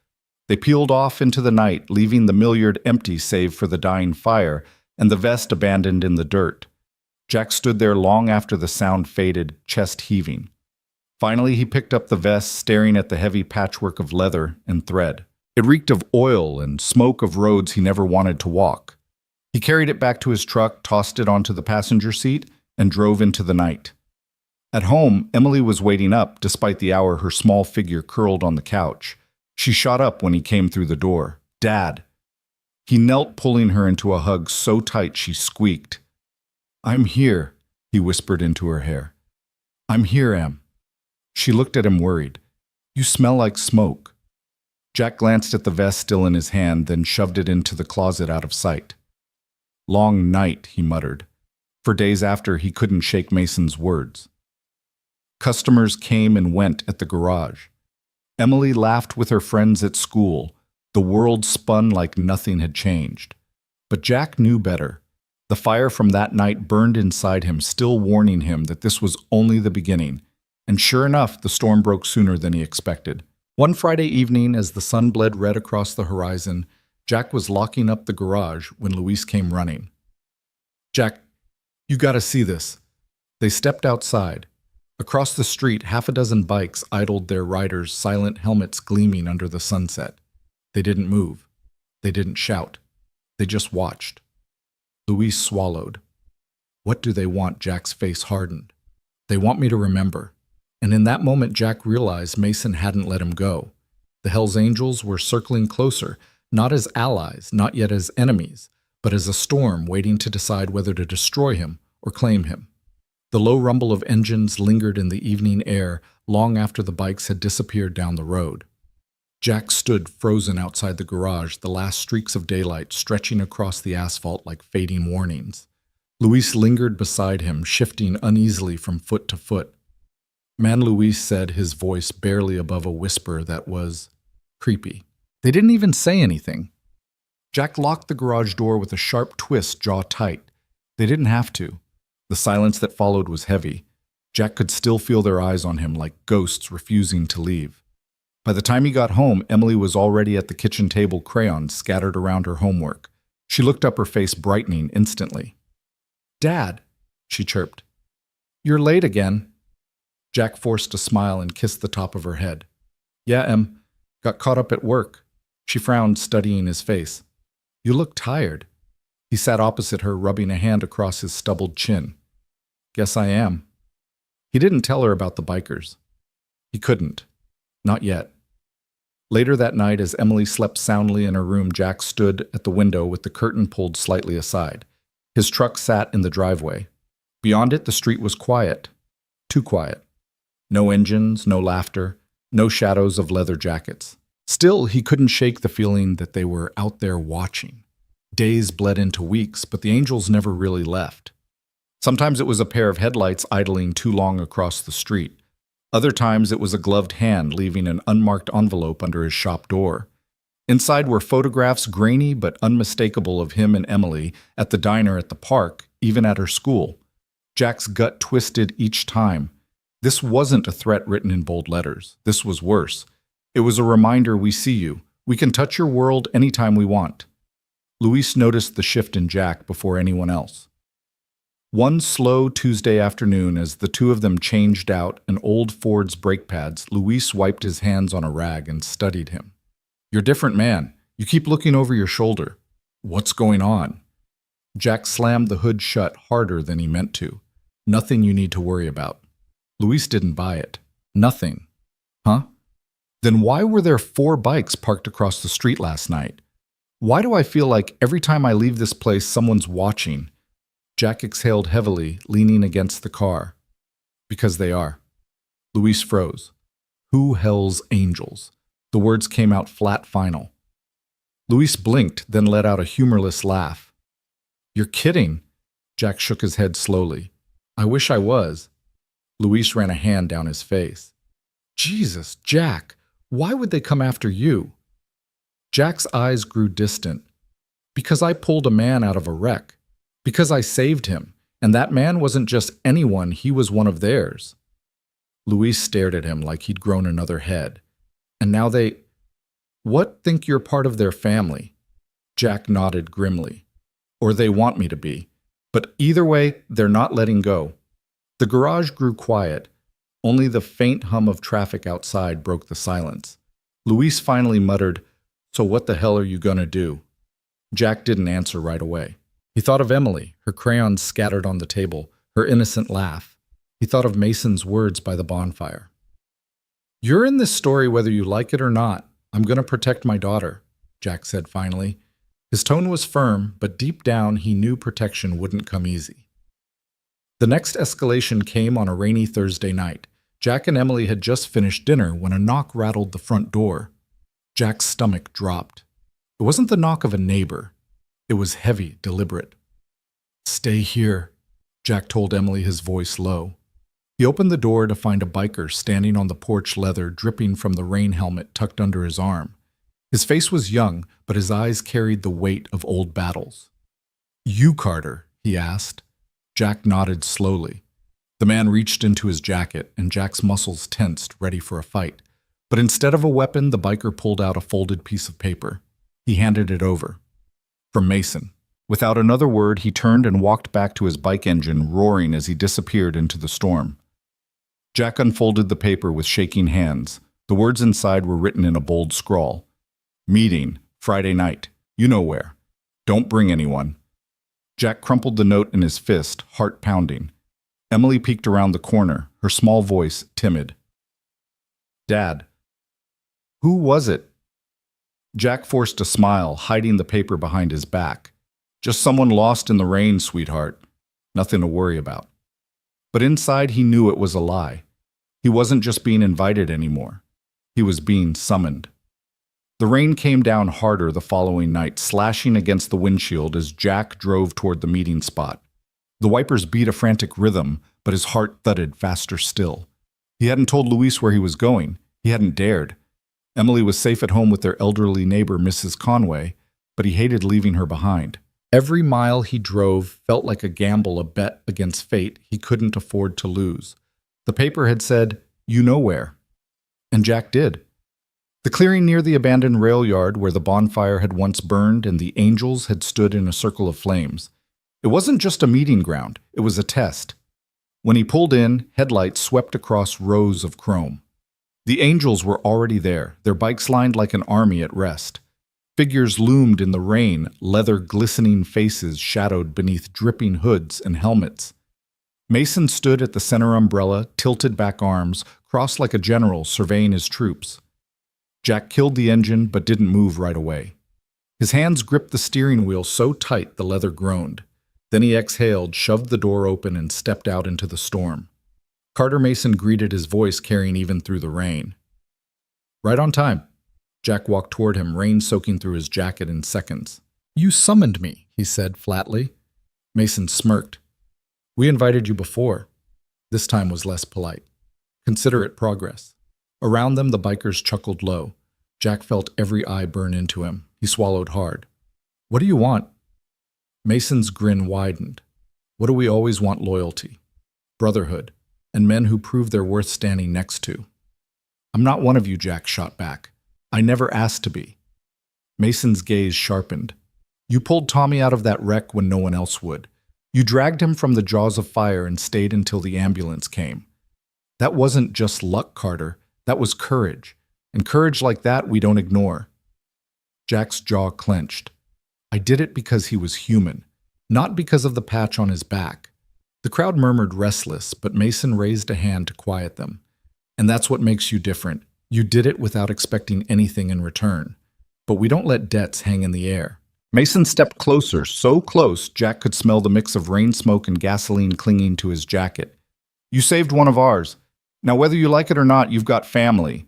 They peeled off into the night, leaving the milliard empty save for the dying fire, and the vest abandoned in the dirt. Jack stood there long after the sound faded, chest heaving. Finally, he picked up the vest, staring at the heavy patchwork of leather and thread. It reeked of oil and smoke of roads he never wanted to walk. He carried it back to his truck, tossed it onto the passenger seat, and drove into the night. At home, Emily was waiting up, despite the hour her small figure curled on the couch. She shot up when he came through the door. "Dad." He knelt, pulling her into a hug so tight she squeaked. "I'm here," he whispered into her hair. "I'm here, Em." She looked at him worried. "You smell like smoke." Jack glanced at the vest still in his hand, then shoved it into the closet out of sight. "Long night," he muttered. For days after, he couldn't shake Mason's words. Customers came and went at the garage. Emily laughed with her friends at school. The world spun like nothing had changed. But Jack knew better. The fire from that night burned inside him, still warning him that this was only the beginning. And sure enough, the storm broke sooner than he expected. One Friday evening, as the sun bled red across the horizon, Jack was locking up the garage when Louise came running. "Jack, you gotta see this." They stepped outside. Across the street, half a dozen bikes idled, their riders' silent helmets gleaming under the sunset. They didn't move. They didn't shout. They just watched. Louise swallowed. What do they want? Jack's face hardened. They want me to remember. And in that moment, Jack realized Mason hadn't let him go. The Hells Angels were circling closer, not as allies, not yet as enemies, but as a storm waiting to decide whether to destroy him or claim him. The low rumble of engines lingered in the evening air long after the bikes had disappeared down the road. Jack stood frozen outside the garage, the last streaks of daylight stretching across the asphalt like fading warnings. Luis lingered beside him, shifting uneasily from foot to foot. Man, Luis said, his voice barely above a whisper that was creepy. They didn't even say anything. Jack locked the garage door with a sharp twist, jaw tight. They didn't have to. The silence that followed was heavy. Jack could still feel their eyes on him like ghosts refusing to leave. By the time he got home, Emily was already at the kitchen table, crayons scattered around her homework. She looked up, her face brightening instantly. "Dad," she chirped. "You're late again." Jack forced a smile and kissed the top of her head. "Yeah, Em. Got caught up at work." She frowned, studying his face. "You look tired." He sat opposite her, rubbing a hand across his stubbled chin. "Guess I am." He didn't tell her about the bikers. He couldn't. Not yet. Later that night, as Emily slept soundly in her room, Jack stood at the window with the curtain pulled slightly aside. His truck sat in the driveway. Beyond it, the street was quiet. Too quiet. No engines, no laughter, no shadows of leather jackets. Still, he couldn't shake the feeling that they were out there watching. Days bled into weeks, but the angels never really left. Sometimes it was a pair of headlights idling too long across the street. Other times it was a gloved hand leaving an unmarked envelope under his shop door. Inside were photographs, grainy but unmistakable, of him and Emily at the diner, at the park, even at her school. Jack's gut twisted each time. This wasn't a threat written in bold letters. This was worse. It was a reminder: we see you. We can touch your world anytime we want. Luis noticed the shift in Jack before anyone else. One slow Tuesday afternoon, as the two of them changed out an old Ford's brake pads, Luis wiped his hands on a rag and studied him. "You're a different man. You keep looking over your shoulder. What's going on?" Jack slammed the hood shut harder than he meant to. "Nothing you need to worry about." Luis didn't buy it. "Nothing." "Huh? Then why were there 4 bikes parked across the street last night? Why do I feel like every time I leave this place, someone's watching?" Jack exhaled heavily, leaning against the car. "Because they are." Luis froze. "Who hell's angels?" The words came out flat, final. Luis blinked, then let out a humorless laugh. "You're kidding." Jack shook his head slowly. "I wish I was." Luis ran a hand down his face. "Jesus, Jack, why would they come after you?" Jack's eyes grew distant. "Because I pulled a man out of a wreck. Because I saved him. And that man wasn't just anyone, he was one of theirs." Luis stared at him like he'd grown another head. "And now they... What, think you're part of their family?" Jack nodded grimly. "Or they want me to be. But either way, they're not letting go." The garage grew quiet. Only the faint hum of traffic outside broke the silence. Luis finally muttered, "So what the hell are you gonna do?" Jack didn't answer right away. He thought of Emily, her crayons scattered on the table, her innocent laugh. He thought of Mason's words by the bonfire. "You're in this story whether you like it or not. I'm going to protect my daughter," Jack said finally. His tone was firm, but deep down he knew protection wouldn't come easy. The next escalation came on a rainy Thursday night. Jack and Emily had just finished dinner when a knock rattled the front door. Jack's stomach dropped. It wasn't the knock of a neighbor. It was heavy, deliberate. "Stay here," Jack told Emily, his voice low. He opened the door to find a biker standing on the porch, leather dripping from the rain helmet tucked under his arm. His face was young, but his eyes carried the weight of old battles. "You, Carter?" he asked. Jack nodded slowly. The man reached into his jacket, and Jack's muscles tensed, ready for a fight. But instead of a weapon, the biker pulled out a folded piece of paper. He handed it over. "From Mason." Without another word, he turned and walked back to his bike engine, roaring as he disappeared into the storm. Jack unfolded the paper with shaking hands. The words inside were written in a bold scrawl. Meeting, Friday night. You know where. Don't bring anyone. Jack crumpled the note in his fist, heart pounding. Emily peeked around the corner, her small voice timid. Dad. Who was it? Jack forced a smile, hiding the paper behind his back. Just someone lost in the rain, sweetheart. Nothing to worry about. But inside he knew it was a lie. He wasn't just being invited anymore. He was being summoned. The rain came down harder the following night, slashing against the windshield as Jack drove toward the meeting spot. The wipers beat a frantic rhythm, but his heart thudded faster still. He hadn't told Luis where he was going. He hadn't dared. Emily was safe at home with their elderly neighbor, Mrs. Conway, but he hated leaving her behind. Every mile he drove felt like a gamble, a bet against fate he couldn't afford to lose. The paper had said, "You know where." And Jack did. The clearing near the abandoned rail yard where the bonfire had once burned and the angels had stood in a circle of flames. It wasn't just a meeting ground, it was a test. When he pulled in, headlights swept across rows of chrome. The angels were already there, their bikes lined like an army at rest. Figures loomed in the rain, leather glistening faces shadowed beneath dripping hoods and helmets. Mason stood at the center umbrella, tilted back arms, crossed like a general surveying his troops. Jack killed the engine but didn't move right away. His hands gripped the steering wheel so tight the leather groaned. Then he exhaled, shoved the door open, and stepped out into the storm. Carter Mason greeted his voice carrying even through the rain. Right on time. Jack walked toward him, rain soaking through his jacket in seconds. You summoned me, he said flatly. Mason smirked. We invited you before. This time was less polite. Consider it progress. Around them, the bikers chuckled low. Jack felt every eye burn into him. He swallowed hard. What do you want? Mason's grin widened. What do we always want? Loyalty, brotherhood, and men who prove they're worth standing next to. I'm not one of you, Jack shot back. I never asked to be. Mason's gaze sharpened. You pulled Tommy out of that wreck when no one else would. You dragged him from the jaws of fire and stayed until the ambulance came. That wasn't just luck, Carter. That was courage. And courage like that we don't ignore. Jack's jaw clenched. I did it because he was human, not because of the patch on his back. The crowd murmured restless, but Mason raised a hand to quiet them. And that's what makes you different. You did it without expecting anything in return. But we don't let debts hang in the air. Mason stepped closer, so close Jack could smell the mix of rain smoke and gasoline clinging to his jacket. You saved one of ours. Now whether you like it or not, you've got family.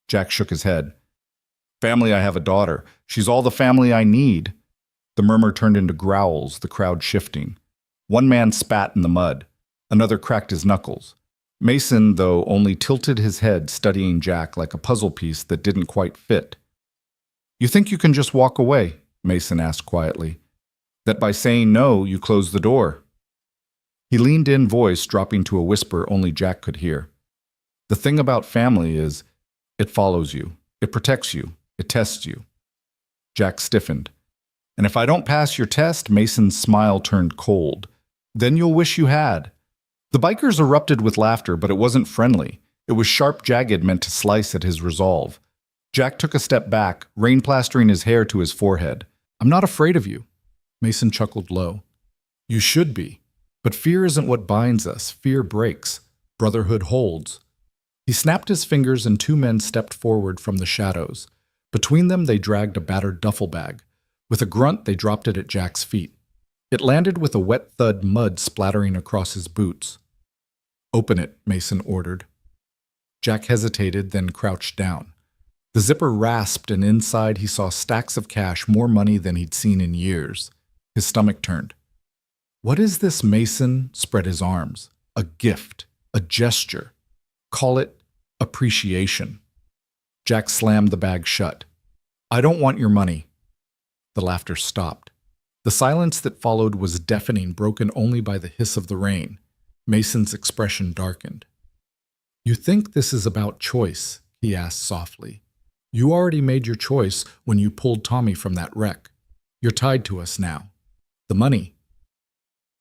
Jack shook his head. Family, I have a daughter. She's all the family I need. The murmur turned into growls, the crowd shifting. One man spat in the mud. Another cracked his knuckles. Mason, though, only tilted his head, studying Jack like a puzzle piece that didn't quite fit. You think you can just walk away? Mason asked quietly. That by saying no, you close the door. He leaned in, voice dropping to a whisper only Jack could hear. The thing about family is, it follows you, it protects you, it tests you. Jack stiffened. And if I don't pass your test, Mason's smile turned cold. Then you'll wish you had. The bikers erupted with laughter, but it wasn't friendly. It was sharp, jagged, meant to slice at his resolve. Jack took a step back, rain plastering his hair to his forehead. I'm not afraid of you. Mason chuckled low. You should be. But fear isn't what binds us. Fear breaks. Brotherhood holds. He snapped his fingers and two men stepped forward from the shadows. Between them, they dragged a battered duffel bag. With a grunt, they dropped it at Jack's feet. It landed with a wet thud, mud splattering across his boots. Open it, Mason ordered. Jack hesitated, then crouched down. The zipper rasped, and inside he saw stacks of cash, more money than he'd seen in years. His stomach turned. What is this? Mason spread his arms. A gift, a gesture. Call it appreciation. Jack slammed the bag shut. I don't want your money. The laughter stopped. The silence that followed was deafening, broken only by the hiss of the rain. Mason's expression darkened. You think this is about choice? He asked softly. You already made your choice when you pulled Tommy from that wreck. You're tied to us now. The money.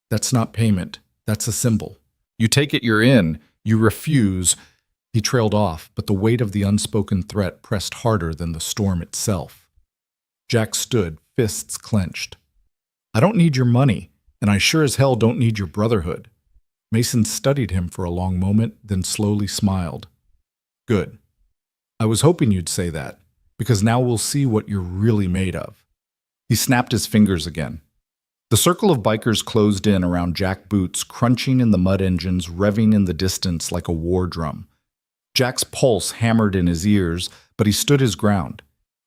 That's not payment. That's a symbol. You take it, you're in. You refuse. He trailed off, but the weight of the unspoken threat pressed harder than the storm itself. Jack stood, fists clenched. I don't need your money, and I sure as hell don't need your brotherhood. Mason studied him for a long moment, then slowly smiled. Good. I was hoping you'd say that, because now we'll see what you're really made of. He snapped his fingers again. The circle of bikers closed in around Jack Boots, crunching in the mud engines, revving in the distance like a war drum. Jack's pulse hammered in his ears, but he stood his ground.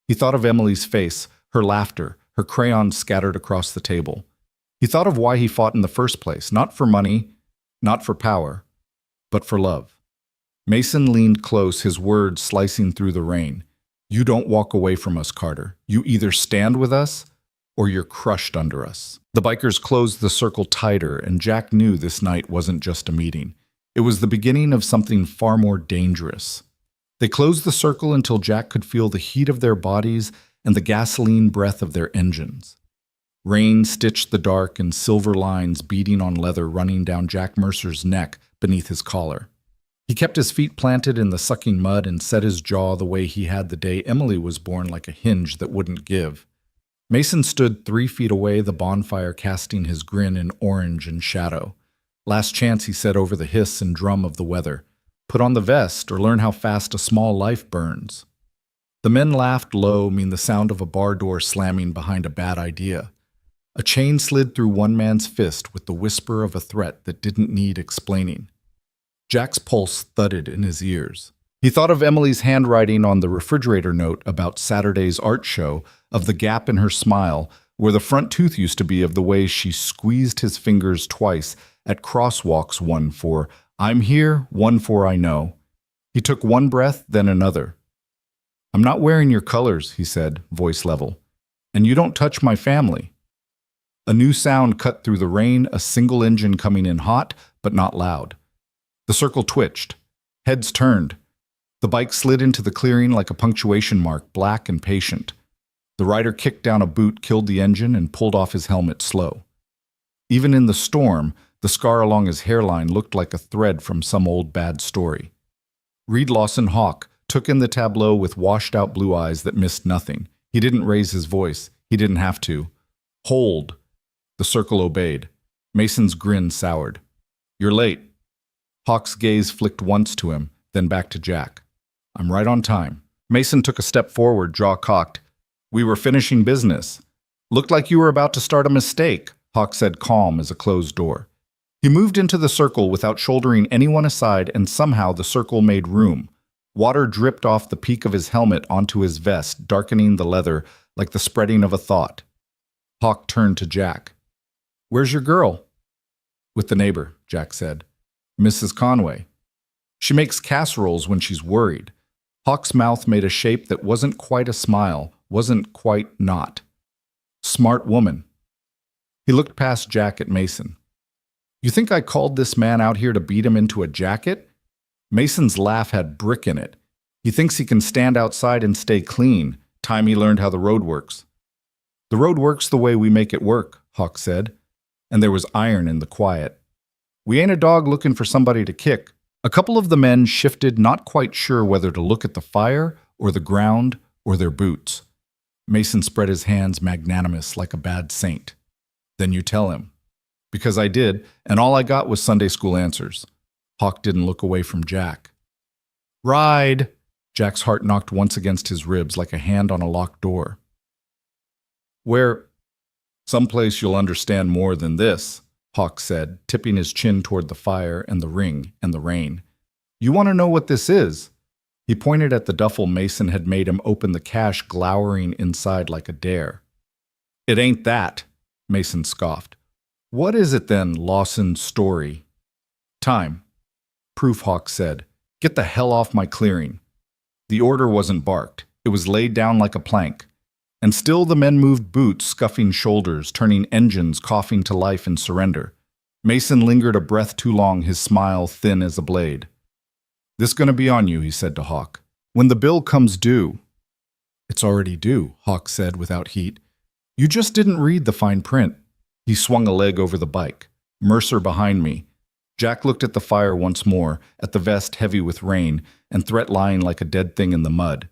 He thought of Emily's face, her laughter, her crayons scattered across the table. He thought of why he fought in the first place, not for money, not for power, but for love. Mason leaned close, his words slicing through the rain. You don't walk away from us, Carter. You either stand with us, or you're crushed under us. The bikers closed the circle tighter, and Jack knew this night wasn't just a meeting. It was the beginning of something far more dangerous. They closed the circle until Jack could feel the heat of their bodies and the gasoline breath of their engines. Rain stitched the dark and silver lines beating on leather running down Jack Mercer's neck beneath his collar. He kept his feet planted in the sucking mud and set his jaw the way he had the day Emily was born, like a hinge that wouldn't give. Mason stood 3 feet away, the bonfire casting his grin in orange and shadow. Last chance, he said over the hiss and drum of the weather. Put on the vest or learn how fast a small life burns. The men laughed low, the sound of a bar door slamming behind a bad idea. A chain slid through one man's fist with the whisper of a threat that didn't need explaining. Jack's pulse thudded in his ears. He thought of Emily's handwriting on the refrigerator note about Saturday's art show, of the gap in her smile, where the front tooth used to be, of the way she squeezed his fingers twice at crosswalks, one for I'm here, one for I know. He took one breath, then another. I'm not wearing your colors, he said, voice level. And you don't touch my family. A new sound cut through the rain, a single engine coming in hot, but not loud. The circle twitched. Heads turned. The bike slid into the clearing like a punctuation mark, black and patient. The rider kicked down a boot, killed the engine, and pulled off his helmet slow. Even in the storm, the scar along his hairline looked like a thread from some old bad story. Reed Lawson Hawk took in the tableau with washed-out blue eyes that missed nothing. He didn't raise his voice. He didn't have to. Hold. The circle obeyed. Mason's grin soured. You're late. Hawk's gaze flicked once to him, then back to Jack. I'm right on time. Mason took a step forward, jaw cocked. We were finishing business. Looked like you were about to start a mistake, Hawk said, calm as a closed door. He moved into the circle without shouldering anyone aside, and somehow the circle made room. Water dripped off the peak of his helmet onto his vest, darkening the leather like the spreading of a thought. Hawk turned to Jack. Where's your girl? With the neighbor, Jack said. Mrs. Conway. She makes casseroles when she's worried. Hawk's mouth made a shape that wasn't quite a smile, wasn't quite not. Smart woman. He looked past Jack at Mason. You think I called this man out here to beat him into a jacket? Mason's laugh had brick in it. He thinks he can stand outside and stay clean. Time he learned how the road works. The road works the way we make it work, Hawk said, and there was iron in the quiet. We ain't a dog looking for somebody to kick. A couple of the men shifted, not quite sure whether to look at the fire or the ground or their boots. Mason spread his hands magnanimous like a bad saint. Then you tell him. Because I did, and all I got was Sunday school answers. Hawk didn't look away from Jack. Ride! Jack's heart knocked once against his ribs like a hand on a locked door. Where? Someplace you'll understand more than this, Hawk said, tipping his chin toward the fire and the ring and the rain. You want to know what this is? He pointed at the duffel Mason had made him open, the cash glowering inside like a dare. It ain't that, Mason scoffed. What is it then, Lawson's story? Time. Proof, Hawk said. Get the hell off my clearing. The order wasn't barked. It was laid down like a plank. And still the men moved boots, scuffing shoulders, turning engines, coughing to life in surrender. Mason lingered a breath too long, his smile thin as a blade. This gonna be on you, he said to Hawk. When the bill comes due. It's already due, Hawk said without heat. You just didn't read the fine print. He swung a leg over the bike. Mercer behind me. Jack looked at the fire once more, at the vest heavy with rain, and threat lying like a dead thing in the mud.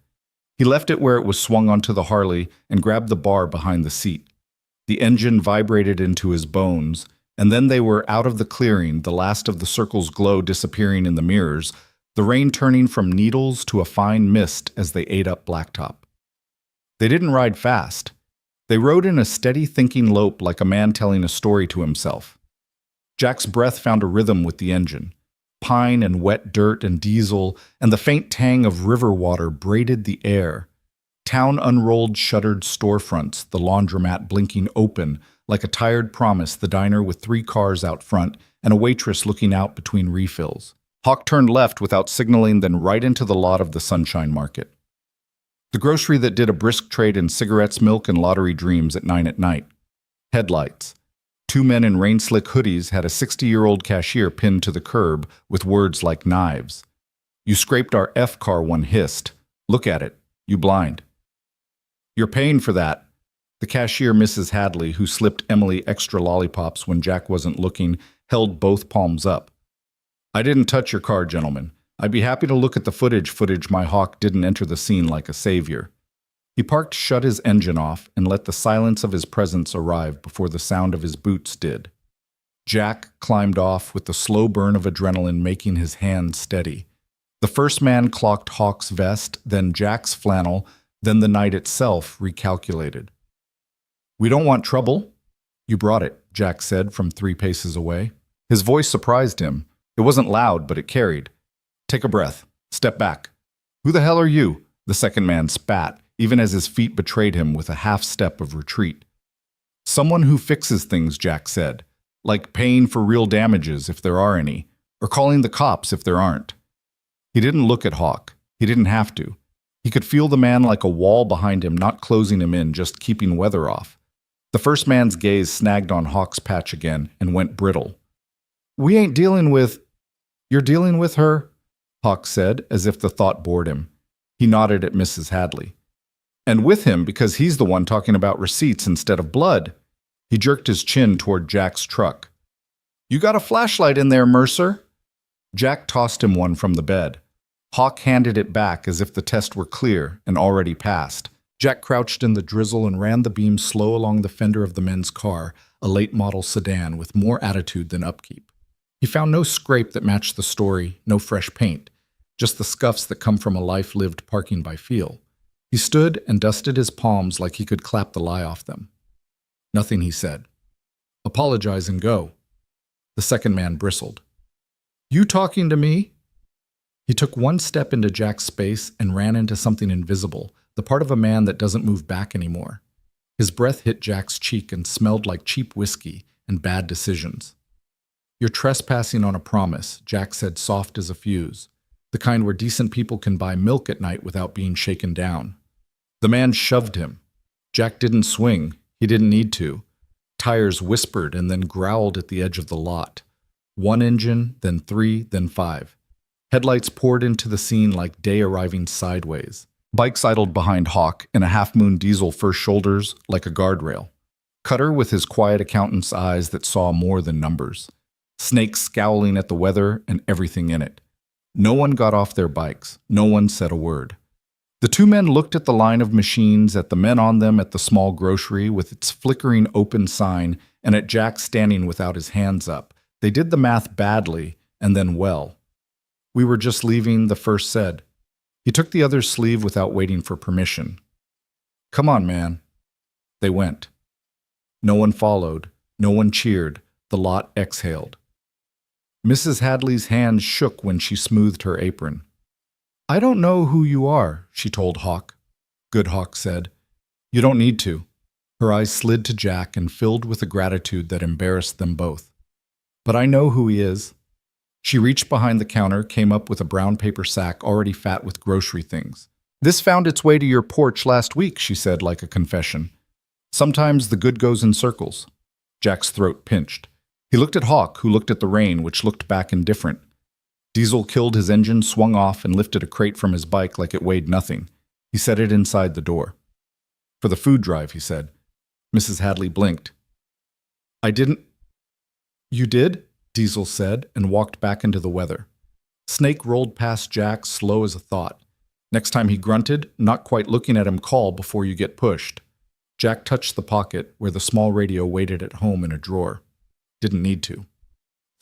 He left it where it was swung onto the Harley and grabbed the bar behind the seat. The engine vibrated into his bones, and then they were out of the clearing, the last of the circle's glow disappearing in the mirrors, the rain turning from needles to a fine mist as they ate up blacktop. They didn't ride fast. They rode in a steady thinking lope like a man telling a story to himself. Jack's breath found a rhythm with the engine. Pine and wet dirt and diesel and the faint tang of river water braided the air. Town unrolled shuttered storefronts, the laundromat blinking open like a tired promise, the diner with 3 cars out front and a waitress looking out between refills. Hawk turned left without signaling, then right into the lot of the Sunshine Market. The grocery that did a brisk trade in cigarettes, milk, and lottery dreams at 9 at night. Headlights. 2 men in rain-slick hoodies had a 60-year-old cashier pinned to the curb with words like knives. "You scraped our F car," one hissed. "Look at it. You blind." "You're paying for that." The cashier, Mrs. Hadley, who slipped Emily extra lollipops when Jack wasn't looking, held both palms up. "I didn't touch your car, gentlemen. I'd be happy to look at the footage. My Hawk didn't enter the scene like a savior." He parked, shut his engine off, and let the silence of his presence arrive before the sound of his boots did. Jack climbed off with the slow burn of adrenaline making his hands steady. The first man clocked Hawk's vest, then Jack's flannel, then the night itself recalculated. "We don't want trouble." "You brought it," Jack said from 3 paces away. His voice surprised him. It wasn't loud, but it carried. "Take a breath. Step back." "Who the hell are you?" The second man spat, even as his feet betrayed him with a half-step of retreat. "Someone who fixes things," Jack said, "like paying for real damages if there are any, or calling the cops if there aren't." He didn't look at Hawk. He didn't have to. He could feel the man like a wall behind him, not closing him in, just keeping weather off. The first man's gaze snagged on Hawk's patch again and went brittle. "We ain't dealing with—" "You're dealing with her?" Hawk said, as if the thought bored him. He nodded at Mrs. Hadley. "And with him because he's the one talking about receipts instead of blood." He jerked his chin toward Jack's truck. "You got a flashlight in there, Mercer?" Jack tossed him one from the bed. Hawk handed it back as if the test were clear and already passed. Jack crouched in the drizzle and ran the beam slow along the fender of the men's car, a late-model sedan with more attitude than upkeep. He found no scrape that matched the story, no fresh paint, just the scuffs that come from a life lived parking by feel. He stood and dusted his palms like he could clap the lie off them. "Nothing," he said. "Apologize and go." The second man bristled. "You talking to me?" He took 1 step into Jack's space and ran into something invisible, the part of a man that doesn't move back anymore. His breath hit Jack's cheek and smelled like cheap whiskey and bad decisions. "You're trespassing on a promise," Jack said, soft as a fuse, the kind where decent people can buy milk at night without being shaken down. The man shoved him. Jack didn't swing. He didn't need to. Tires whispered and then growled at the edge of the lot. 1 engine, then 3, then 5. Headlights poured into the scene like day arriving sideways. Bikes idled behind Hawk in a half-moon diesel first shoulders like a guardrail. Cutter with his quiet accountant's eyes that saw more than numbers. Snakes scowling at the weather and everything in it. No one got off their bikes. No one said a word. The 2 men looked at the line of machines, at the men on them, at the small grocery with its flickering open sign, and at Jack standing without his hands up. They did the math badly, and then well. "We were just leaving," the first said. He took the other's sleeve without waiting for permission. "Come on, man." They went. No one followed. No one cheered. The lot exhaled. Mrs. Hadley's hands shook when she smoothed her apron. "I don't know who you are," she told Hawk. "Good," Hawk said. "You don't need to." Her eyes slid to Jack and filled with a gratitude that embarrassed them both. "But I know who he is." She reached behind the counter, came up with a brown paper sack already fat with grocery things. "This found its way to your porch last week," she said like a confession. "Sometimes the good goes in circles." Jack's throat pinched. He looked at Hawk, who looked at the rain, which looked back indifferent. Diesel killed his engine, swung off, and lifted a crate from his bike like it weighed nothing. He set it inside the door. "For the food drive," he said. Mrs. Hadley blinked. "I didn't—" "You did?" Diesel said and walked back into the weather. Snake rolled past Jack, slow as a thought. Next time he grunted, not quite looking at him, call before you get pushed. Jack touched the pocket where the small radio waited at home in a drawer. Didn't need to.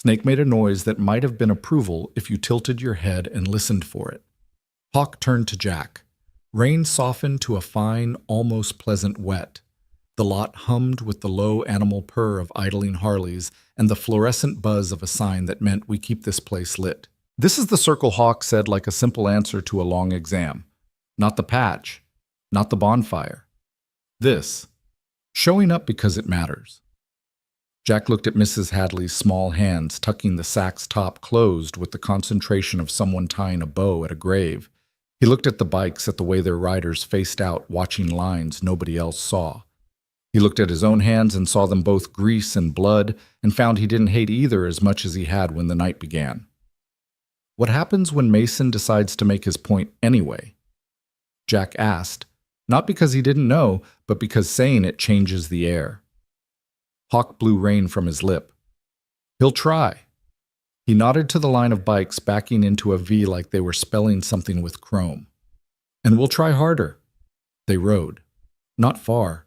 Snake made a noise that might have been approval if you tilted your head and listened for it. Hawk turned to Jack. Rain softened to a fine, almost pleasant wet. The lot hummed with the low animal purr of idling Harleys and the fluorescent buzz of a sign that meant we keep this place lit. This is the circle, Hawk said like a simple answer to a long exam. Not the patch. Not the bonfire. This. Showing up because it matters. Jack looked at Mrs. Hadley's small hands tucking the sack's top closed with the concentration of someone tying a bow at a grave. He looked at the bikes, at the way their riders faced out, watching lines nobody else saw. He looked at his own hands and saw them both grease and blood, and found he didn't hate either as much as he had when the night began. What happens when Mason decides to make his point anyway? Jack asked, not because he didn't know, but because saying it changes the air. Hawk blew rain from his lip. He'll try. He nodded to the line of bikes backing into a V like they were spelling something with chrome. And we'll try harder. They rode. Not far.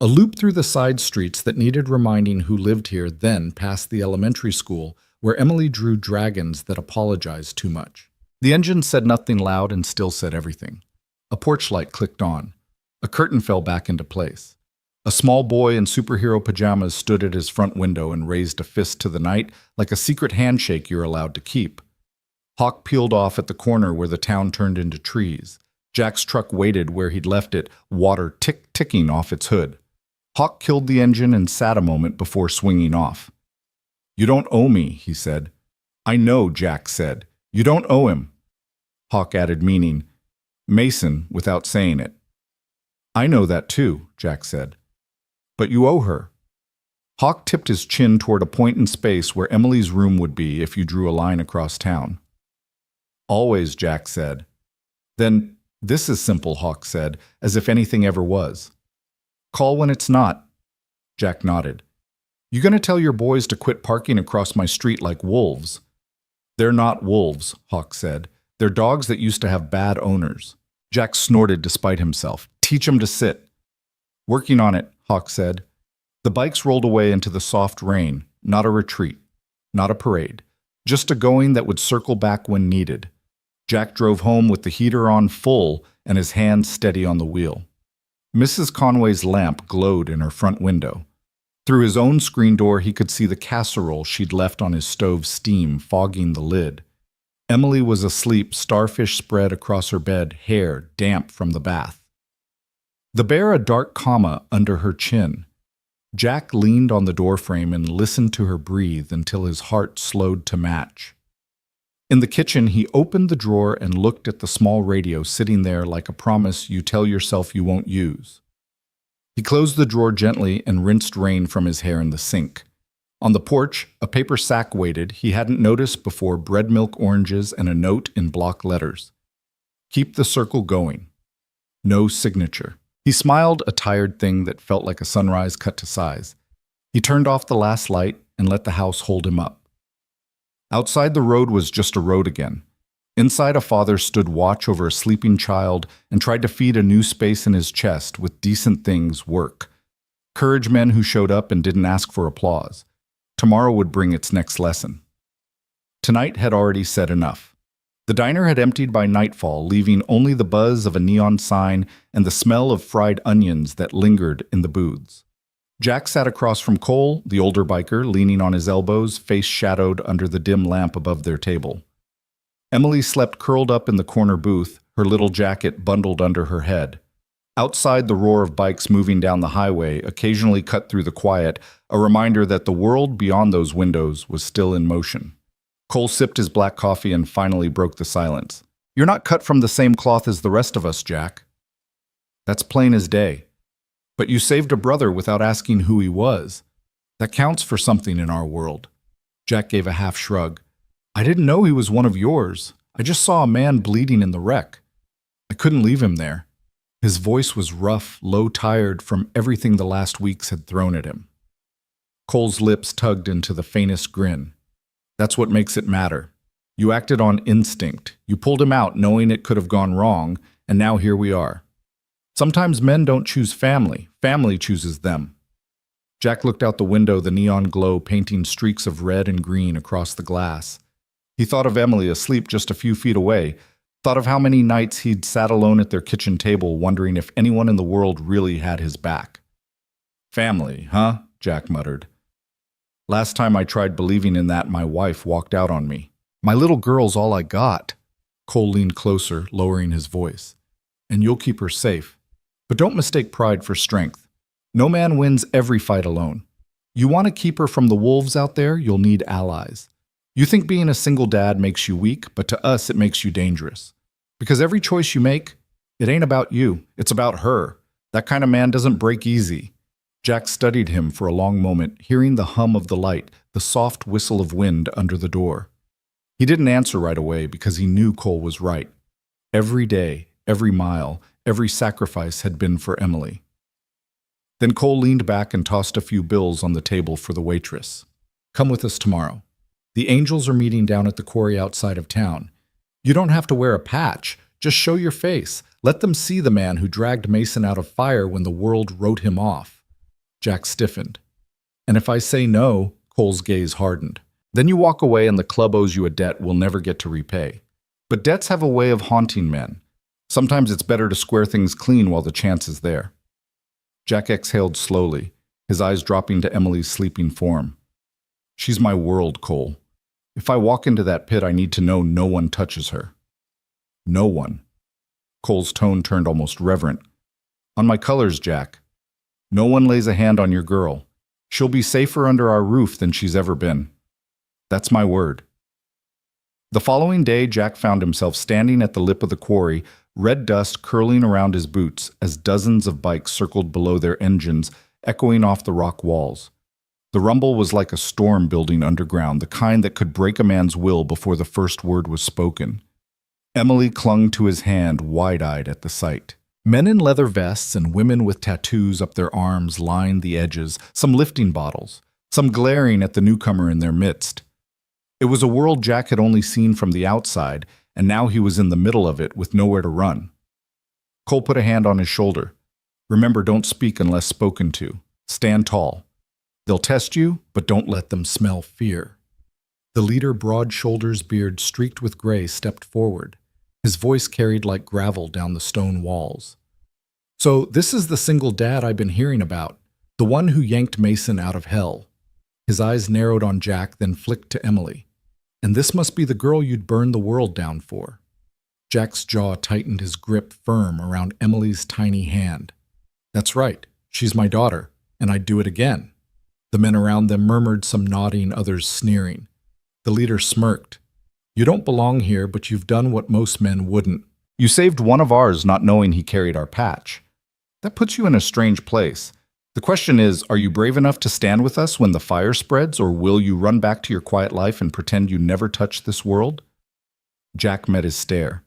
A loop through the side streets that needed reminding who lived here, then past the elementary school, where Emily drew dragons that apologized too much. The engine said nothing loud and still said everything. A porch light clicked on. A curtain fell back into place. A small boy in superhero pajamas stood at his front window and raised a fist to the night like a secret handshake you're allowed to keep. Hawk peeled off at the corner where the town turned into trees. Jack's truck waited where he'd left it, water ticking off its hood. Hawk killed the engine and sat a moment before swinging off. You don't owe me, he said. I know, Jack said. You don't owe him. Hawk added meaning. Mason, without saying it. I know that too, Jack said. But you owe her. Hawk tipped his chin toward a point in space where Emily's room would be if you drew a line across town. Always, Jack said. Then, this is simple, Hawk said, as if anything ever was. Call when it's not. Jack nodded. You gonna tell your boys to quit parking across my street like wolves? They're not wolves, Hawk said. They're dogs that used to have bad owners. Jack snorted despite himself. Teach 'em to sit. Working on it, Hawk said. The bikes rolled away into the soft rain, not a retreat, not a parade, just a going that would circle back when needed. Jack drove home with the heater on full and his hand steady on the wheel. Mrs. Conway's lamp glowed in her front window. Through his own screen door, he could see the casserole she'd left on his stove steam, fogging the lid. Emily was asleep, starfish spread across her bed, hair damp from the bath. The bear a dark comma under her chin. Jack leaned on the doorframe and listened to her breathe until his heart slowed to match. In the kitchen, he opened the drawer and looked at the small radio sitting there like a promise you tell yourself you won't use. He closed the drawer gently and rinsed rain from his hair in the sink. On the porch, a paper sack waited he hadn't noticed before, bread milk oranges and a note in block letters. Keep the circle going. No signature. He smiled, a tired thing that felt like a sunrise cut to size. He turned off the last light and let the house hold him up. Outside, the road was just a road again. Inside, a father stood watch over a sleeping child and tried to feed a new space in his chest with decent things, work. Courage men who showed up and didn't ask for applause. Tomorrow would bring its next lesson. Tonight had already said enough. The diner had emptied by nightfall, leaving only the buzz of a neon sign and the smell of fried onions that lingered in the booths. Jack sat across from Cole, the older biker, leaning on his elbows, face shadowed under the dim lamp above their table. Emily slept curled up in the corner booth, her little jacket bundled under her head. Outside, the roar of bikes moving down the highway occasionally cut through the quiet, a reminder that the world beyond those windows was still in motion. Cole sipped his black coffee and finally broke the silence. You're not cut from the same cloth as the rest of us, Jack. That's plain as day. But you saved a brother without asking who he was. That counts for something in our world. Jack gave a half shrug. I didn't know he was one of yours. I just saw a man bleeding in the wreck. I couldn't leave him there. His voice was rough, low-tired from everything the last weeks had thrown at him. Cole's lips tugged into the faintest grin. That's what makes it matter. You acted on instinct. You pulled him out knowing it could have gone wrong, and now here we are. Sometimes men don't choose family. Family chooses them. Jack looked out the window, the neon glow painting streaks of red and green across the glass. He thought of Emily asleep just a few feet away, thought of how many nights he'd sat alone at their kitchen table wondering if anyone in the world really had his back. Family, huh? Jack muttered. Last time I tried believing in that, my wife walked out on me. My little girl's all I got. Cole leaned closer, lowering his voice. And you'll keep her safe. But don't mistake pride for strength. No man wins every fight alone. You want to keep her from the wolves out there, you'll need allies. You think being a single dad makes you weak, but to us it makes you dangerous. Because every choice you make, it ain't about you, it's about her. That kind of man doesn't break easy. Jack studied him for a long moment, hearing the hum of the light, the soft whistle of wind under the door. He didn't answer right away because he knew Cole was right. Every day, every mile, every sacrifice had been for Emily. Then Cole leaned back and tossed a few bills on the table for the waitress. Come with us tomorrow. The Angels are meeting down at the quarry outside of town. You don't have to wear a patch. Just show your face. Let them see the man who dragged Mason out of fire when the world wrote him off. Jack stiffened. And if I say no, Cole's gaze hardened. Then you walk away and the club owes you a debt we'll never get to repay. But debts have a way of haunting men. Sometimes it's better to square things clean while the chance is there. Jack exhaled slowly, his eyes dropping to Emily's sleeping form. She's my world, Cole. If I walk into that pit, I need to know no one touches her. No one. Cole's tone turned almost reverent. On my colors, Jack. No one lays a hand on your girl. She'll be safer under our roof than she's ever been. That's my word. The following day, Jack found himself standing at the lip of the quarry, red dust curling around his boots as dozens of bikes circled below their engines, echoing off the rock walls. The rumble was like a storm building underground, the kind that could break a man's will before the first word was spoken. Emily clung to his hand, wide-eyed at the sight. Men in leather vests and women with tattoos up their arms lined the edges, some lifting bottles, some glaring at the newcomer in their midst. It was a world Jack had only seen from the outside, and now he was in the middle of it with nowhere to run. Cole put a hand on his shoulder. Remember, don't speak unless spoken to. Stand tall. They'll test you, but don't let them smell fear. The leader, broad shoulders, beard streaked with gray, stepped forward. His voice carried like gravel down the stone walls. So this is the single dad I've been hearing about, the one who yanked Mason out of hell. His eyes narrowed on Jack, then flicked to Emily. And this must be the girl you'd burn the world down for. Jack's jaw tightened, his grip firm around Emily's tiny hand. That's right, she's my daughter, and I'd do it again. The men around them murmured, some nodding, others sneering. The leader smirked. You don't belong here, but you've done what most men wouldn't. You saved one of ours not knowing he carried our patch. That puts you in a strange place. The question is, are you brave enough to stand with us when the fire spreads, or will you run back to your quiet life and pretend you never touched this world? Jack met his stare.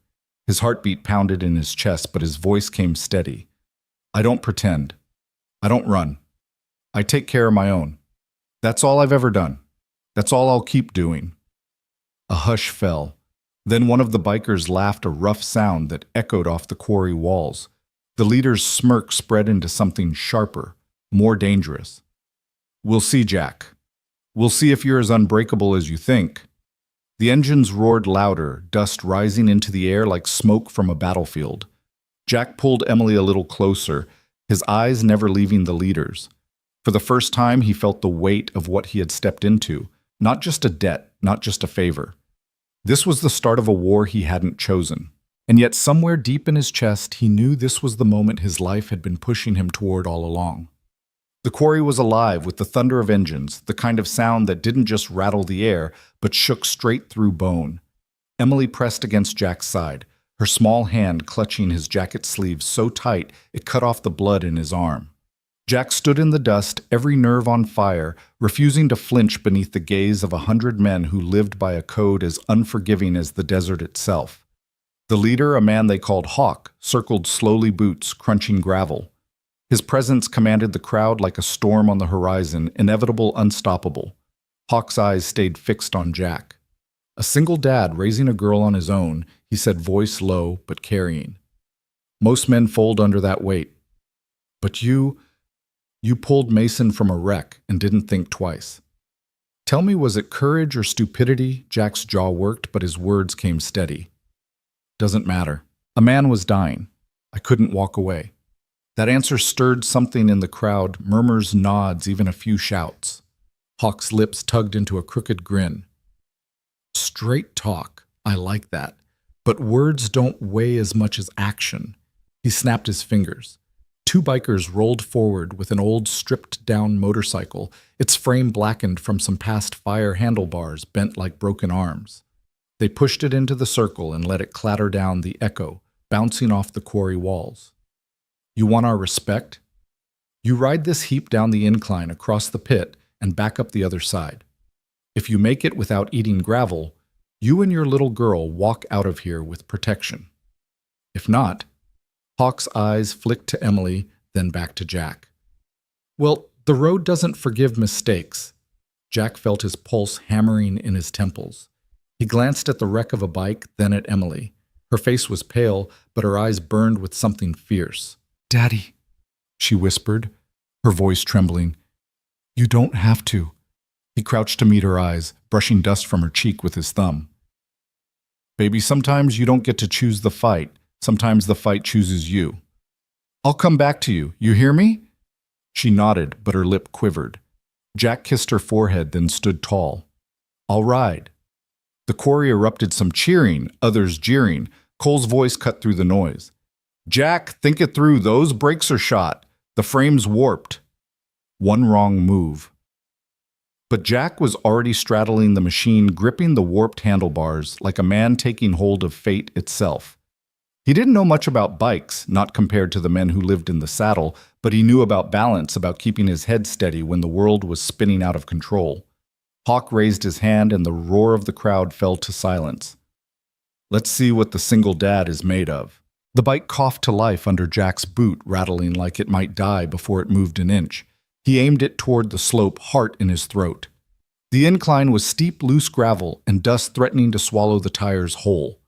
His heartbeat pounded in his chest, but his voice came steady. I don't pretend. I don't run. I take care of my own. That's all I've ever done. That's all I'll keep doing. A hush fell. Then one of the bikers laughed, a rough sound that echoed off the quarry walls. The leader's smirk spread into something sharper, more dangerous. We'll see, Jack. We'll see if you're as unbreakable as you think. The engines roared louder, dust rising into the air like smoke from a battlefield. Jack pulled Emily a little closer, his eyes never leaving the leader's. For the first time, he felt the weight of what he had stepped into, not just a debt, not just a favor. This was the start of a war he hadn't chosen. And yet somewhere deep in his chest, he knew this was the moment his life had been pushing him toward all along. The quarry was alive with the thunder of engines, the kind of sound that didn't just rattle the air, but shook straight through bone. Emily pressed against Jack's side, her small hand clutching his jacket sleeve so tight it cut off the blood in his arm. Jack stood in the dust, every nerve on fire, refusing to flinch beneath the gaze of 100 men who lived by a code as unforgiving as the desert itself. The leader, a man they called Hawk, circled slowly, boots crunching gravel. His presence commanded the crowd like a storm on the horizon, inevitable, unstoppable. Hawk's eyes stayed fixed on Jack. A single dad raising a girl on his own, he said, voice low but carrying. Most men fold under that weight. But you pulled Mason from a wreck and didn't think twice. Tell me, was it courage or stupidity? Jack's jaw worked, but his words came steady. Doesn't matter. A man was dying. I couldn't walk away. That answer stirred something in the crowd, murmurs, nods, even a few shouts. Hawk's lips tugged into a crooked grin. Straight talk. I like that. But words don't weigh as much as action. He snapped his fingers. Two bikers rolled forward with an old stripped-down motorcycle, its frame blackened from some past fire, handlebars bent like broken arms. They pushed it into the circle and let it clatter down the echo, bouncing off the quarry walls. You want our respect? You ride this heap down the incline across the pit and back up the other side. If you make it without eating gravel, you and your little girl walk out of here with protection. If not, Hawk's eyes flicked to Emily, then back to Jack. Well, the road doesn't forgive mistakes. Jack felt his pulse hammering in his temples. He glanced at the wreck of a bike, then at Emily. Her face was pale, but her eyes burned with something fierce. Daddy, she whispered, her voice trembling. You don't have to. He crouched to meet her eyes, brushing dust from her cheek with his thumb. Baby, sometimes you don't get to choose the fight. Sometimes the fight chooses you. I'll come back to you. You hear me? She nodded, but her lip quivered. Jack kissed her forehead, then stood tall. I'll ride. The quarry erupted, some cheering, others jeering. Cole's voice cut through the noise. Jack, think it through. Those brakes are shot. The frame's warped. One wrong move. But Jack was already straddling the machine, gripping the warped handlebars like a man taking hold of fate itself. He didn't know much about bikes, not compared to the men who lived in the saddle, but he knew about balance, about keeping his head steady when the world was spinning out of control. Hawk raised his hand and the roar of the crowd fell to silence. Let's see what the single dad is made of. The bike coughed to life under Jack's boot, rattling like it might die before it moved an inch. He aimed it toward the slope, heart in his throat. The incline was steep, loose gravel, and dust threatening to swallow the tires whole.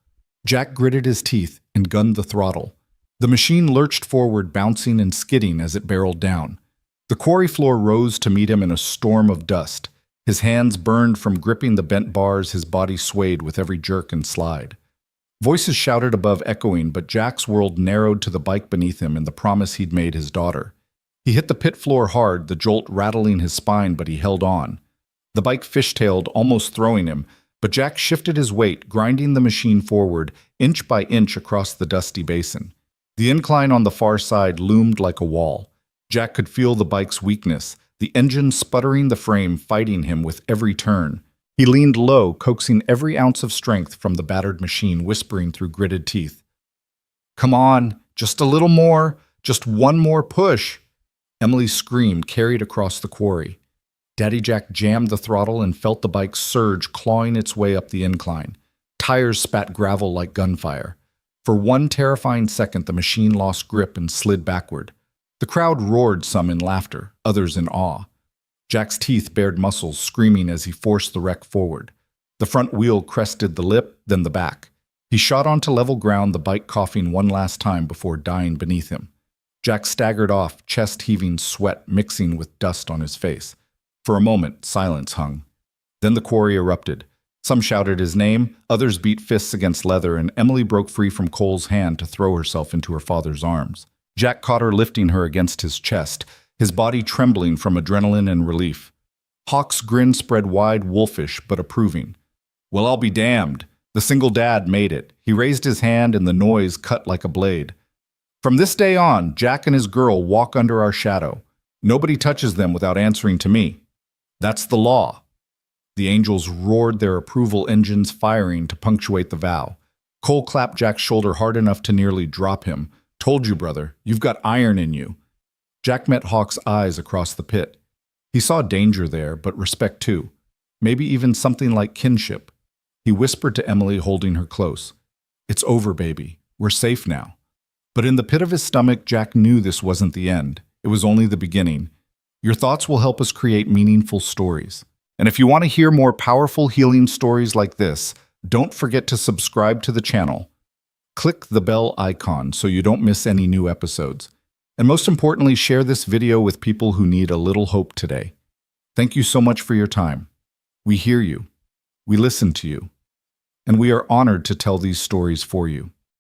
Jack gritted his teeth and gunned the throttle. The machine lurched forward, bouncing and skidding as it barreled down. The quarry floor rose to meet him in a storm of dust. His hands burned from gripping the bent bars, his body swayed with every jerk and slide. Voices shouted above, echoing, but Jack's world narrowed to the bike beneath him and the promise he'd made his daughter. He hit the pit floor hard, the jolt rattling his spine, but he held on. The bike fishtailed, almost throwing him, but Jack shifted his weight, grinding the machine forward, inch by inch across the dusty basin. The incline on the far side loomed like a wall. Jack could feel the bike's weakness, the engine sputtering, the frame fighting him with every turn. He leaned low, coaxing every ounce of strength from the battered machine, whispering through gritted teeth. Come on, just a little more, just one more push. Emily's scream carried across the quarry. Daddy Jack jammed the throttle and felt the bike surge, clawing its way up the incline. Tires spat gravel like gunfire. For one terrifying second, the machine lost grip and slid backward. The crowd roared, some in laughter, others in awe. Jack's teeth bared muscles, screaming as he forced the wreck forward. The front wheel crested the lip, then the back. He shot onto level ground, the bike coughing one last time before dying beneath him. Jack staggered off, chest heaving, sweat mixing with dust on his face. For a moment, silence hung. Then the quarry erupted. Some shouted his name, others beat fists against leather, and Emily broke free from Cole's hand to throw herself into her father's arms. Jack caught her, lifting her against his chest, his body trembling from adrenaline and relief. Hawk's grin spread wide, wolfish but approving. Well, I'll be damned. The single dad made it. He raised his hand and the noise cut like a blade. From this day on, Jack and his girl walk under our shadow. Nobody touches them without answering to me. That's the law. The angels roared, their approval engines firing to punctuate the vow. Cole clapped Jack's shoulder hard enough to nearly drop him. Told you, brother, you've got iron in you. Jack met Hawk's eyes across the pit. He saw danger there, but respect too. Maybe even something like kinship. He whispered to Emily, holding her close. It's over, baby. We're safe now. But in the pit of his stomach, Jack knew this wasn't the end. It was only the beginning. Your thoughts will help us create meaningful stories. And if you want to hear more powerful healing stories like this, don't forget to subscribe to the channel. Click the bell icon so you don't miss any new episodes. And most importantly, share this video with people who need a little hope today. Thank you so much for your time. We hear you. We listen to you. And we are honored to tell these stories for you.